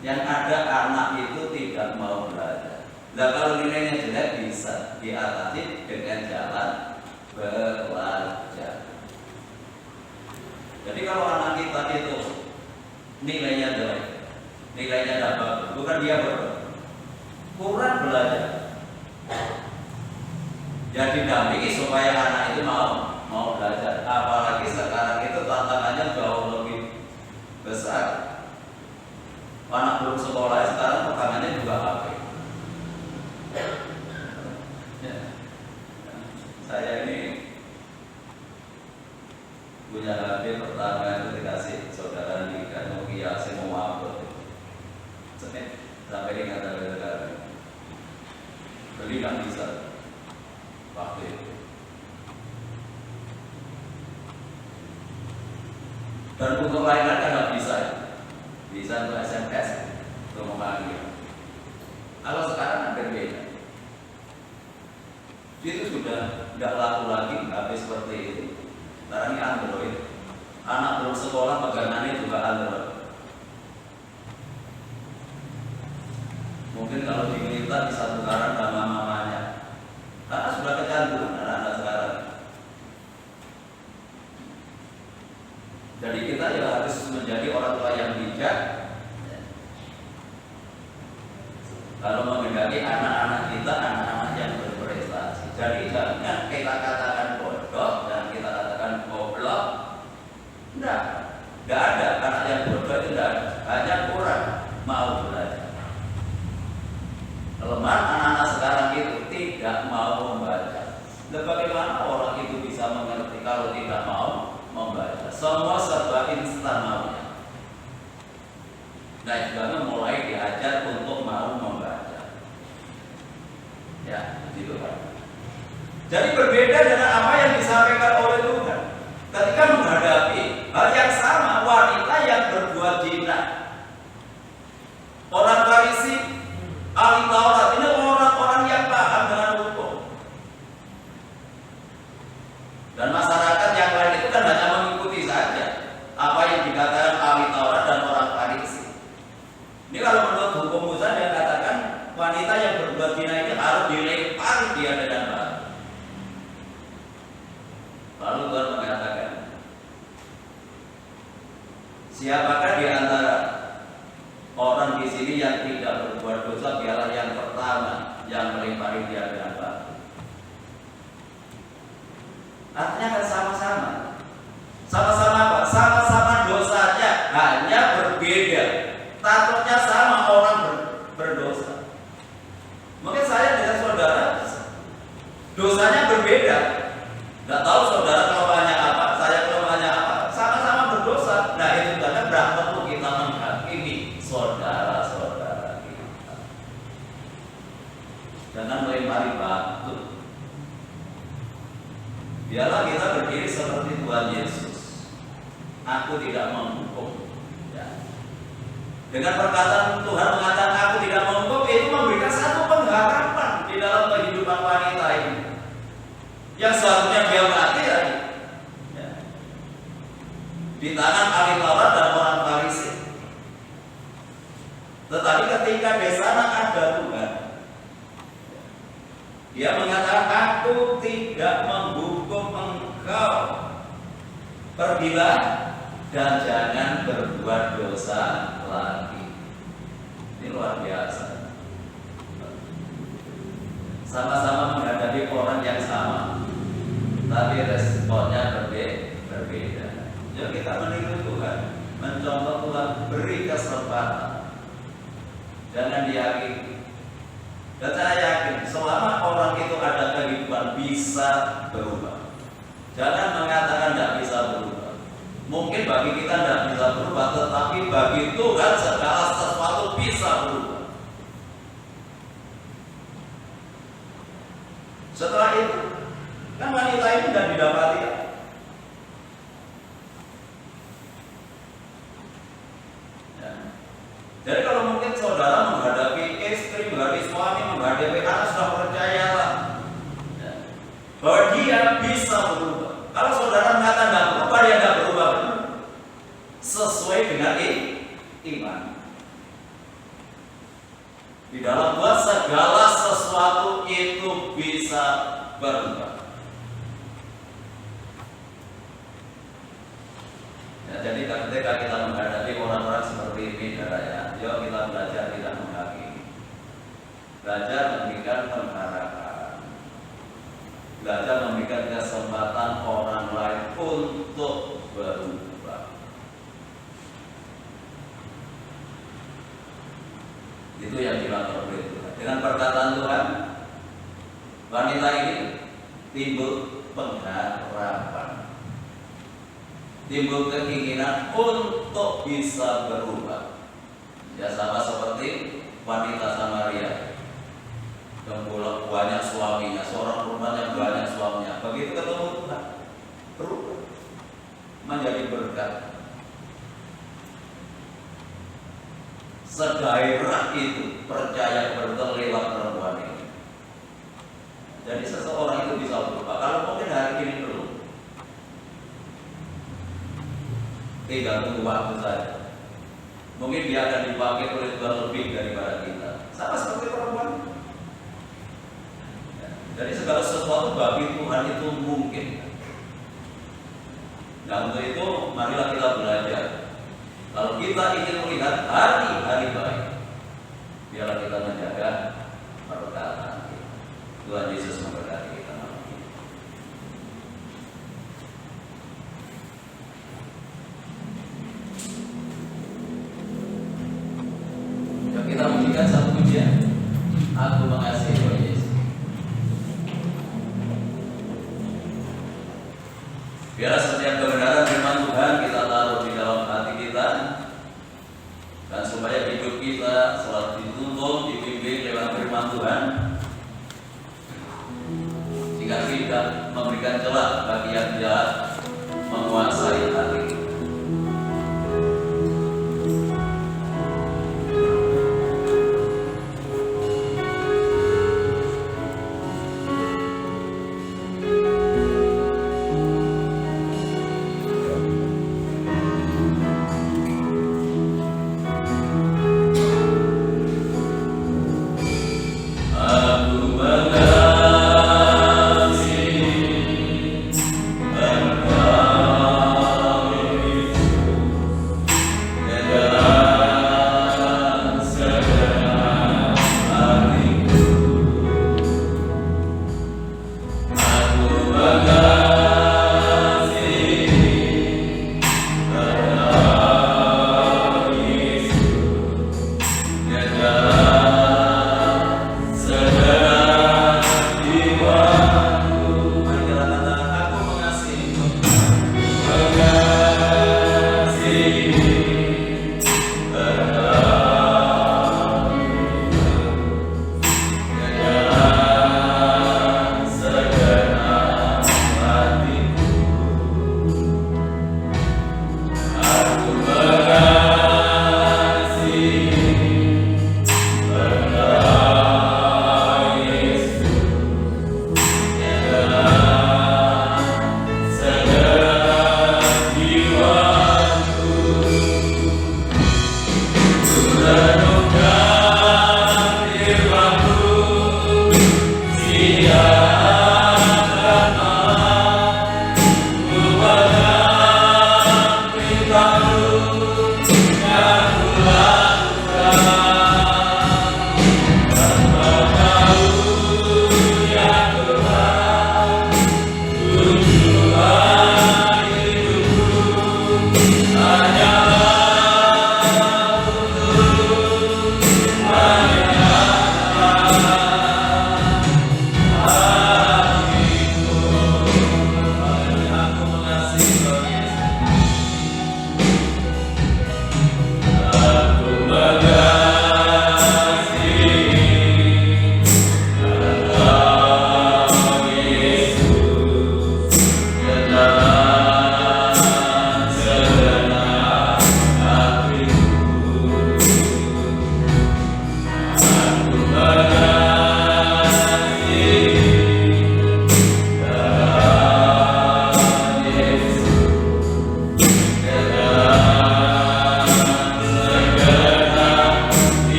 Yang ada anak itu tidak mau belajar. Nah, kalau nilainya jelek bisa diatasi dengan jalan belajar. Jadi kalau anak kita itu nilainya jelek, nilainya tidak bagus, bukan dia bodoh, kurang belajar. Ya didampingi supaya anak itu mau belajar. Apalagi sekarang itu tantangannya jauh lebih besar. Anak belum sekolah sekarang pertanyaannya juga HP. Ya. Saya ini punya HP pertama itu dikasih saudara nikah Nokia, saya mau upload. Sampai ini kata saudara, beli nggak bisa. Waktu itu. Dan untuk lain-lain kan nggak bisa ya. Bisa untuk SMS, untuk memanggil. Kalau sekarang kan berbeda. Itu sudah tidak laku lagi HP seperti itu. Sekarang ini Android. Anak belum sekolah pegangannya juga Android. Mungkin kalau diminta bisa tukaran sama mamanya. Karena sudah kecanduan anak-anak sekarang. Jadi kita ya harus menjadi orang tua yang bijak. Kalau menghendaki anak-anak kita, anak-anak yang berprestasi. Jadi jangan kita katakan bodoh dan kita katakan goblok. Tidak ada anak yang bodoh itu tidak ada. Hanya kurang mau belajar. Kelemahan anak-anak sekarang itu tidak mau membaca. Dan bagaimana orang itu bisa mengerti kalau tidak mau membaca? Semua serba instan maunya. Nah, juga mulai diajar untuk mau membaca. Ya, gitu kan. Jadi berbeda dengan apa yang disampaikan oleh Tuhan. Ketika menghadapi hal yang sama, wanita yang berbuat zina, orang Farisi, ahli Taurat, ini orang-orang yang paham dengan hukum. Dan masyarakat yang lain itu kan hanya mengikuti saja apa yang dikatakan ahli Taurat dan orang Farisi. Ini kalau menurut hukum Musa dia katakan wanita yang berbuat zina ini harus dilempari dia dengan batu. Lalu Tuhan mengatakan, siapakah di antara orang di sini yang tidak berbuat dosa, dialah yang pertama yang melempari dia dengan batu. Artinya kan sama-sama. Sama-sama apa? Sama-sama dosanya, hanya berbeda. Takutnya sama orang berdosa. Mungkin saya dengan saudara dosanya berbeda. Nggak tahu saudara kelemahannya apa, saya kelemahannya apa. Sama-sama berdosa. Nah itu karena berapa perlu kita menghakimi saudara-saudara kita. Jangan melempari batu. Biarlah kita berdiri seperti Tuhan Yesus. Aku tidak menghukum, Ya. Dengan perkataan Tuhan mengatakan aku tidak mau itu memberikan satu pengharapan di dalam kehidupan wanita ini. Yang seharusnya dia mati lagi. Ya. Di tangan ahli Taurat dan orang Farisi. Tetapi ketika di sana ada Tuhan, dia mengatakan aku tidak menghukum engkau. Pergilah dan jangan berbuat dosa lagi. Ini luar biasa. Sama-sama menghadapi orang yang sama, tapi responnya berbeda. Jadi kita meniru Tuhan, mencontoh Tuhan, beri kesempatan. Jangan diyakini. Dan saya yakin selama orang itu ada kehidupan bisa berubah. Jangan mengatakan tidak bisa berubah. Mungkin bagi kita tidak bisa berubah, tetapi bagi Tuhan segala sesuatu bisa berubah. Setelah itu, kan wanita ini sudah didapati. Ya. Jadi kalau mungkin saudara menghadapi istri, menghadapi suami, menghadapi anak, sudah percayalah ya, bahwa dia bisa berubah. Kalau saudara mengatakan tidak berubah, dia tidak berubah benar. Sesuai dengan iman. Di dalam Tuhan segala sesuatu itu bisa berubah. Ya, jadi ketika kita menghadapi orang-orang seperti ini, ya, yuk kita belajar tidak menghakimi, belajar memberikan pengharapan, belajar memberikan kesempatan orang lain untuk berubah. Itu yang dilakukan oleh Tuhan. Dengan perkataan Tuhan, wanita ini timbul pengharapan, timbul keinginan untuk bisa berubah. Ya sama seperti wanita Samaria yang banyak suaminya, seorang perempuan yang banyak suaminya. Begitu ketemu Tuhan, berubah menjadi berkat. Segairah itu percaya berterlewat perempuan ini. Jadi seseorang itu bisa berubah. Kalau mungkin hari ini belum, tinggal tunggu waktu saja. Mungkin dia akan dipakai oleh Tuhan lebih daripada kita. Sama seperti perempuan. Jadi segala sesuatu bagi Tuhan itu mungkin. Nah untuk itu marilah kita belajar. Kalau kita ingin melihat hari-hari baik, biarlah kita menjaga perkataan kita. Tuhan Yesus memberkati kita. Kita menyanyikan satu pujian. Aku mengasihi Tuhan Yesus. Biarlah setiap kebenaran firman Tuhan kita taruh di dalam hati kita, dan supaya hidup kita selalu dituntun, dibimbing lewat firman Tuhan, sehingga tidak memberikan celah bagi yang jahat menguasai hati kita.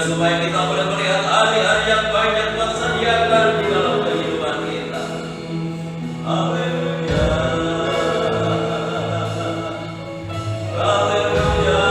supaya kita boleh melihat hari-hari yang baik yang Tuhan sediakan di dalam kehidupan kita. Haleluya. Haleluya.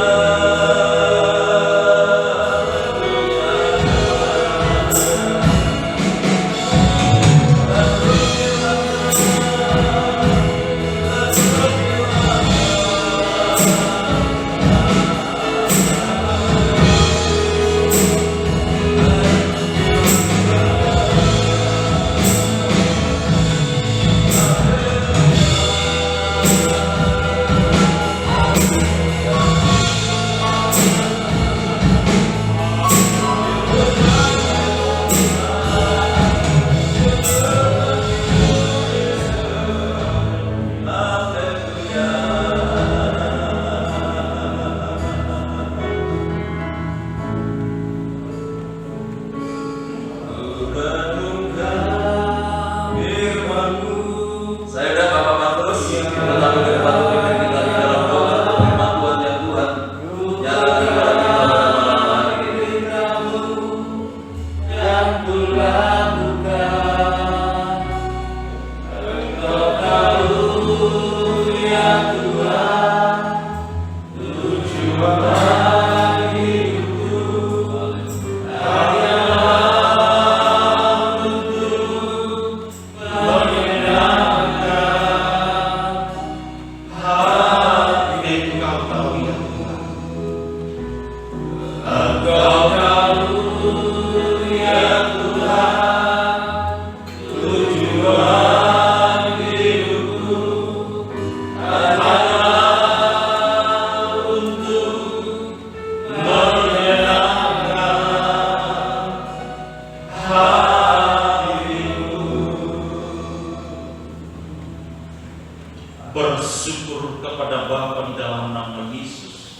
Bersyukur kepada Bapa di dalam nama Yesus.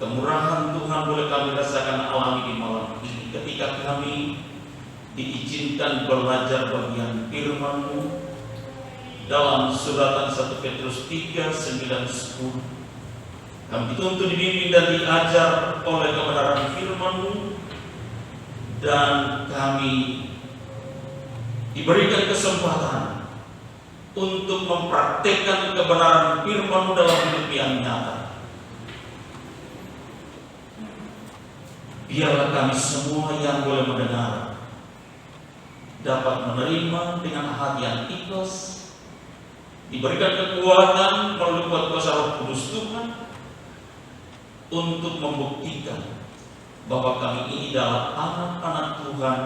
Kemurahan Tuhan boleh kami rasakan alami di malam ini ketika kami diizinkan belajar bagian firman-Mu dalam suratan 1 Petrus 3, 9, 10. Kami dituntun, dibimbing dan diajar oleh kebenaran firman-Mu, dan kami diberikan kesempatan untuk mempraktekkan kebenaran firman-Mu dalam hidup yang nyata. Biarlah kami semua yang boleh mendengar dapat menerima dengan hati yang ikhlas, diberikan kekuatan melalui kuasa Roh Kudus Tuhan untuk membuktikan bahwa kami ini adalah anak-anak Tuhan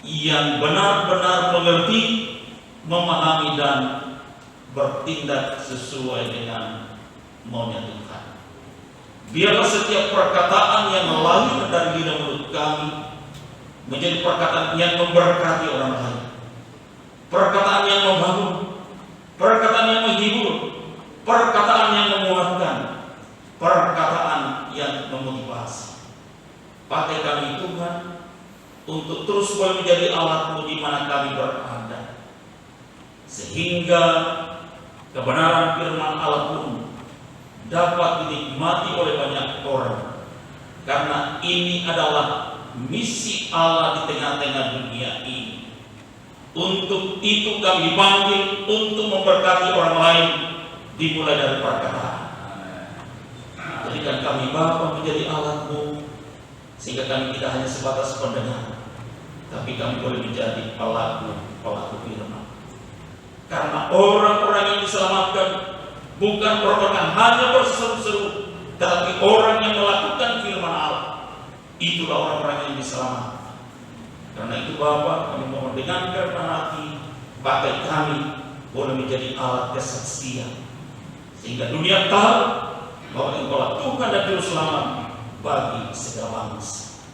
yang benar-benar mengerti, memahami dan bertindak sesuai dengan maunya Tuhan. Biarlah setiap perkataan yang lahir dari lidah mulut kami menjadi perkataan yang memberkati orang lain, perkataan yang membangun, perkataan yang menghibur, perkataan yang menguatkan, perkataan yang memotivasi. Pakai kami Tuhan untuk terus boleh menjadi alat-Mu di mana kami berada, sehingga kebenaran firman Allah pun dapat dinikmati oleh banyak orang, karena ini adalah misi Allah di tengah-tengah dunia ini. Untuk itu kami dipanggil untuk memberkati orang lain, dimulai dari perkataan. Jadikan kami Bapa menjadi alat-Mu, sehingga kami tidak hanya sebatas pendengar, tapi kami boleh menjadi pelaku firman. Karena orang-orang yang diselamatkan bukan orang yang hanya berseru-seru, tetapi orang yang melakukan firman Allah. Itulah orang-orang yang diselamatkan. Karena itu Bapa, kami mohon dengan kerendahan hati, pakai kami boleh menjadi alat kesaksian, sehingga dunia tahu bahwa Engkaulah Tuhan dan Juru Selamat bagi segala bangsa.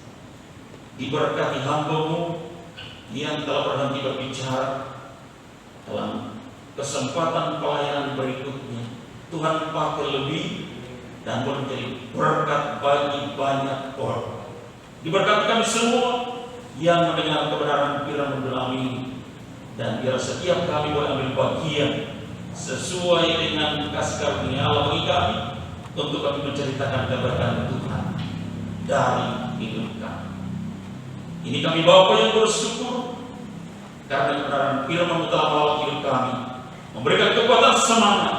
Diberkati hamba-Mu yang telah berhenti berbicara dalam kesempatan pelayanan berikutnya. Tuhan pakai lebih dan boleh menjadi berkat bagi banyak orang. Diberkati kami semua yang mendengar kebenaran firman dalam ini, dan biar setiap kami boleh ambil bagian sesuai dengan kasih karunia Allah bagi kami, untuk kami menceritakan keberkahan Tuhan dari hidup kami. Ini kami Bapa yang bersyukur karena kebenaran firman telah melawat hidup kami, memberikan kekuatan semangat,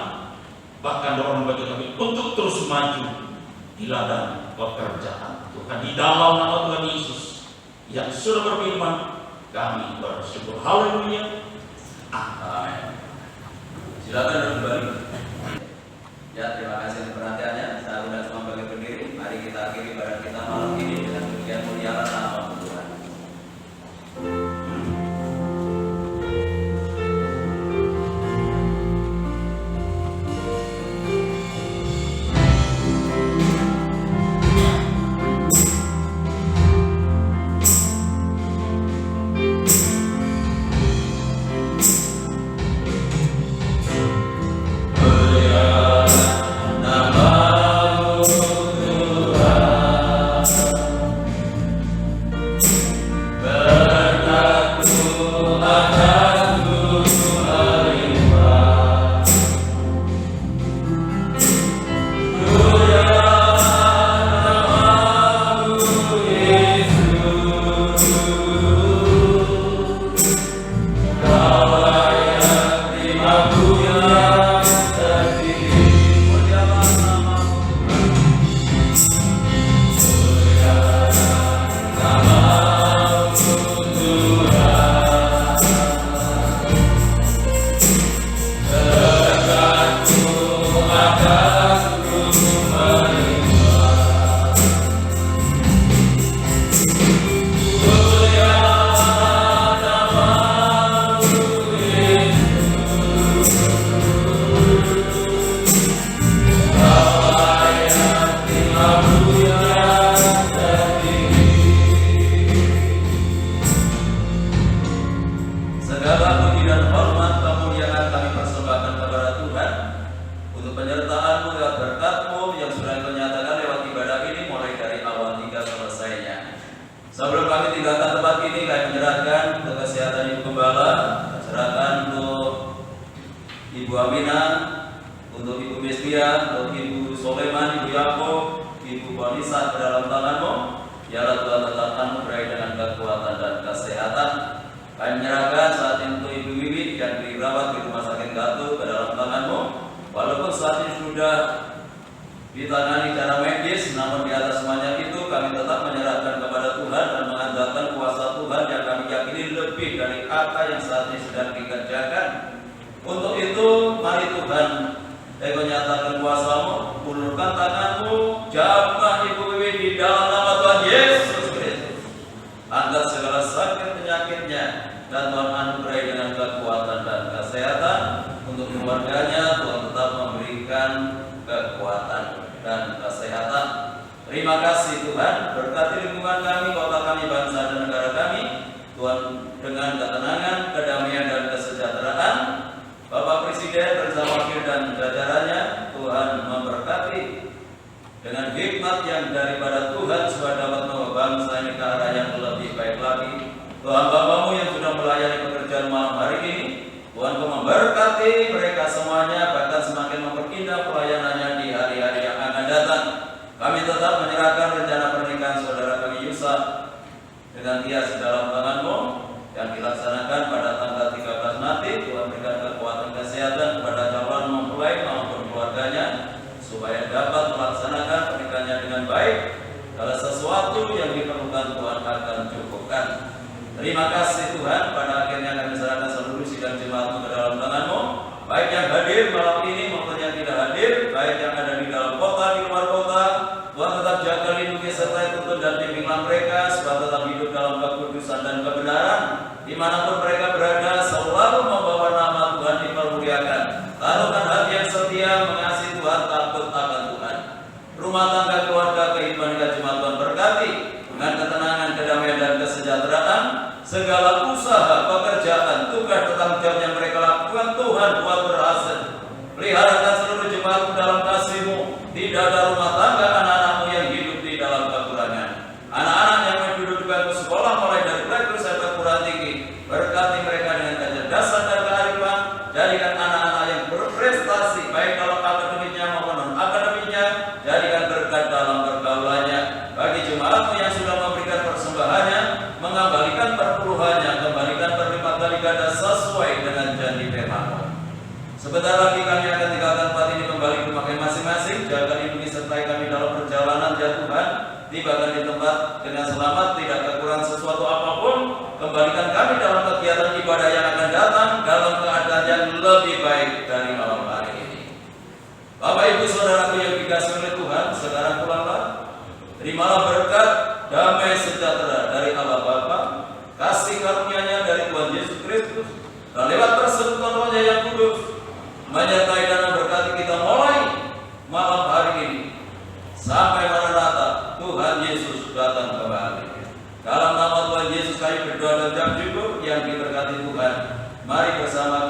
bahkan dorong bagi kami untuk terus maju di ladang pekerjaan Tuhan. Di dalam nama Tuhan Yesus yang sudah berfirman, kami bersyukur. Haleluya. Amin. Silakan kembali. Ya, terima kasih untuk perhatiannya. Saya undang semua bagi berdiri. Mari kita akhiri ibadah kita malam ini dengan demikian muliakan nama Tuhan. Sebelum kami tinggalkan tempat ini, kami menyerahkan untuk kesehatan Ibu Gembala, serahkan untuk Ibu Aminah, untuk Ibu Mesbia, untuk Ibu Soleman, Ibu Yakob, Ibu Bonisa ke dalam tangan-Mu. Ya Tuhan, tetapkan memberi dengan kekuatan dan kesehatan. Kami menyerahkan saat ini untuk Ibu Wiwi yang dirawat di Rumah Sakit Gatu ke dalam tangan-Mu. Walaupun saat ini sudah ditangani secara medis, namun di atas semuanya itu kami tetap menyerahkan kepada Tuhan dan mengandalkan kuasa Tuhan yang kami yakini lebih dari apa yang saat ini sedang dikerjakan. Untuk itu, mari Tuhan, Engkau nyatakan kuasa-Mu, ulurkan tangan-Mu, jamah Ibu Wiwi di dalam nama Tuhan Yesus Kristus. Angkat segala sakit penyakitnya, dan Tuhan anugerahi dengan kekuatan dan kesehatan. Untuk keluarganya, Tuhan tetap memberikan kekuatan dan kesehatan. Terima kasih Tuhan, berkati lingkungan kami, kota kami, bangsa dan negara kami. Tuhan, dengan ketenangan, kedamaian dan kesejahteraan, Bapak Presiden bersama wakil dan jajarannya, Tuhan memberkati dengan hikmat yang daripada Tuhan supaya dapat membawa bangsa ini ke arah yang lebih baik lagi. Tuhan, Bapak-Mu yang sudah melayani pekerjaan malam hari ini, Tuhan memberkati mereka semuanya, bahkan semakin memperindah pelayanannya di hari-hari yang akan datang. Kami tetap menyerahkan rencana pernikahan saudara kami Yusa dengan Tias dalam tangan-Mu yang dilaksanakan pada tanggal 13 nanti. Tuhan berikan kekuatan kesehatan kepada calon mempelai maupun keluarganya supaya dapat melaksanakan pernikahannya dengan baik. Kalau sesuatu yang diperlukan Tuhan akan cukupkan. Terima kasih Tuhan, pada akhirnya kami serahkan seluruh sidang jemaat-Mu ke dalam tangan-Mu, baik yang hadir malam ini maupun yang tidak hadir, baik yang ada di dalam kota, di luar kota. Tuhan tetap jaga, lindungi, serta tuntun dan bimbinglah mereka supaya tetap hidup dalam kekudusan dan kebenaran. Dimanapun mereka berada, selalu membawa nama Tuhan dipermuliakan. Taruhkan hati yang setia, mengasihi Tuhan, takut akan Tuhan. Rumah tangga, keluarga, kehidupan kita jemaat Tuhan berkati dengan ketenangan, kedamaian dan kesejahteraan. Segala usaha, pekerjaan, tugas dan tanggung jawab yang mereka lakukan, Tuhan buat berhasil. Peliharakan seluruh jemaat-Mu dalam kasih-Mu. Tidak ada rumah tangga anak-anak-Mu yang hidup di dalam kekurangan. Anak-anak yang duduk di bangku sekolah mulai dari playgroup sampai perguruan tinggi, berkat Sebentar lagi kami akan tinggalkan tempat ini kembali ke rumah masing-masing. Jaga lindungi sertai kami dalam perjalanan ya Tuhan. Tibakan di tempat dengan selamat, tidak kekurangan sesuatu apapun. Kembalikan kami dalam kegiatan ibadah yang akan datang dalam keadaan yang lebih baik dari malam hari ini. Bapak Ibu Saudaraku yang dikasihi oleh Tuhan, sekarang pulanglah. Terimalah berkat, damai sejahtera dari Allah Bapa, kasih karunia-Nya dari Tuhan Yesus Kristus, dan lewat persekutuan Roh-Nya yang kudus menyertai dan memberkati kita mulai malam hari ini sampai Maranatha Tuhan Yesus datang kembali. Dalam nama Tuhan Yesus kami berdoa dan ucap syukur yang diberkati Tuhan. Mari bersama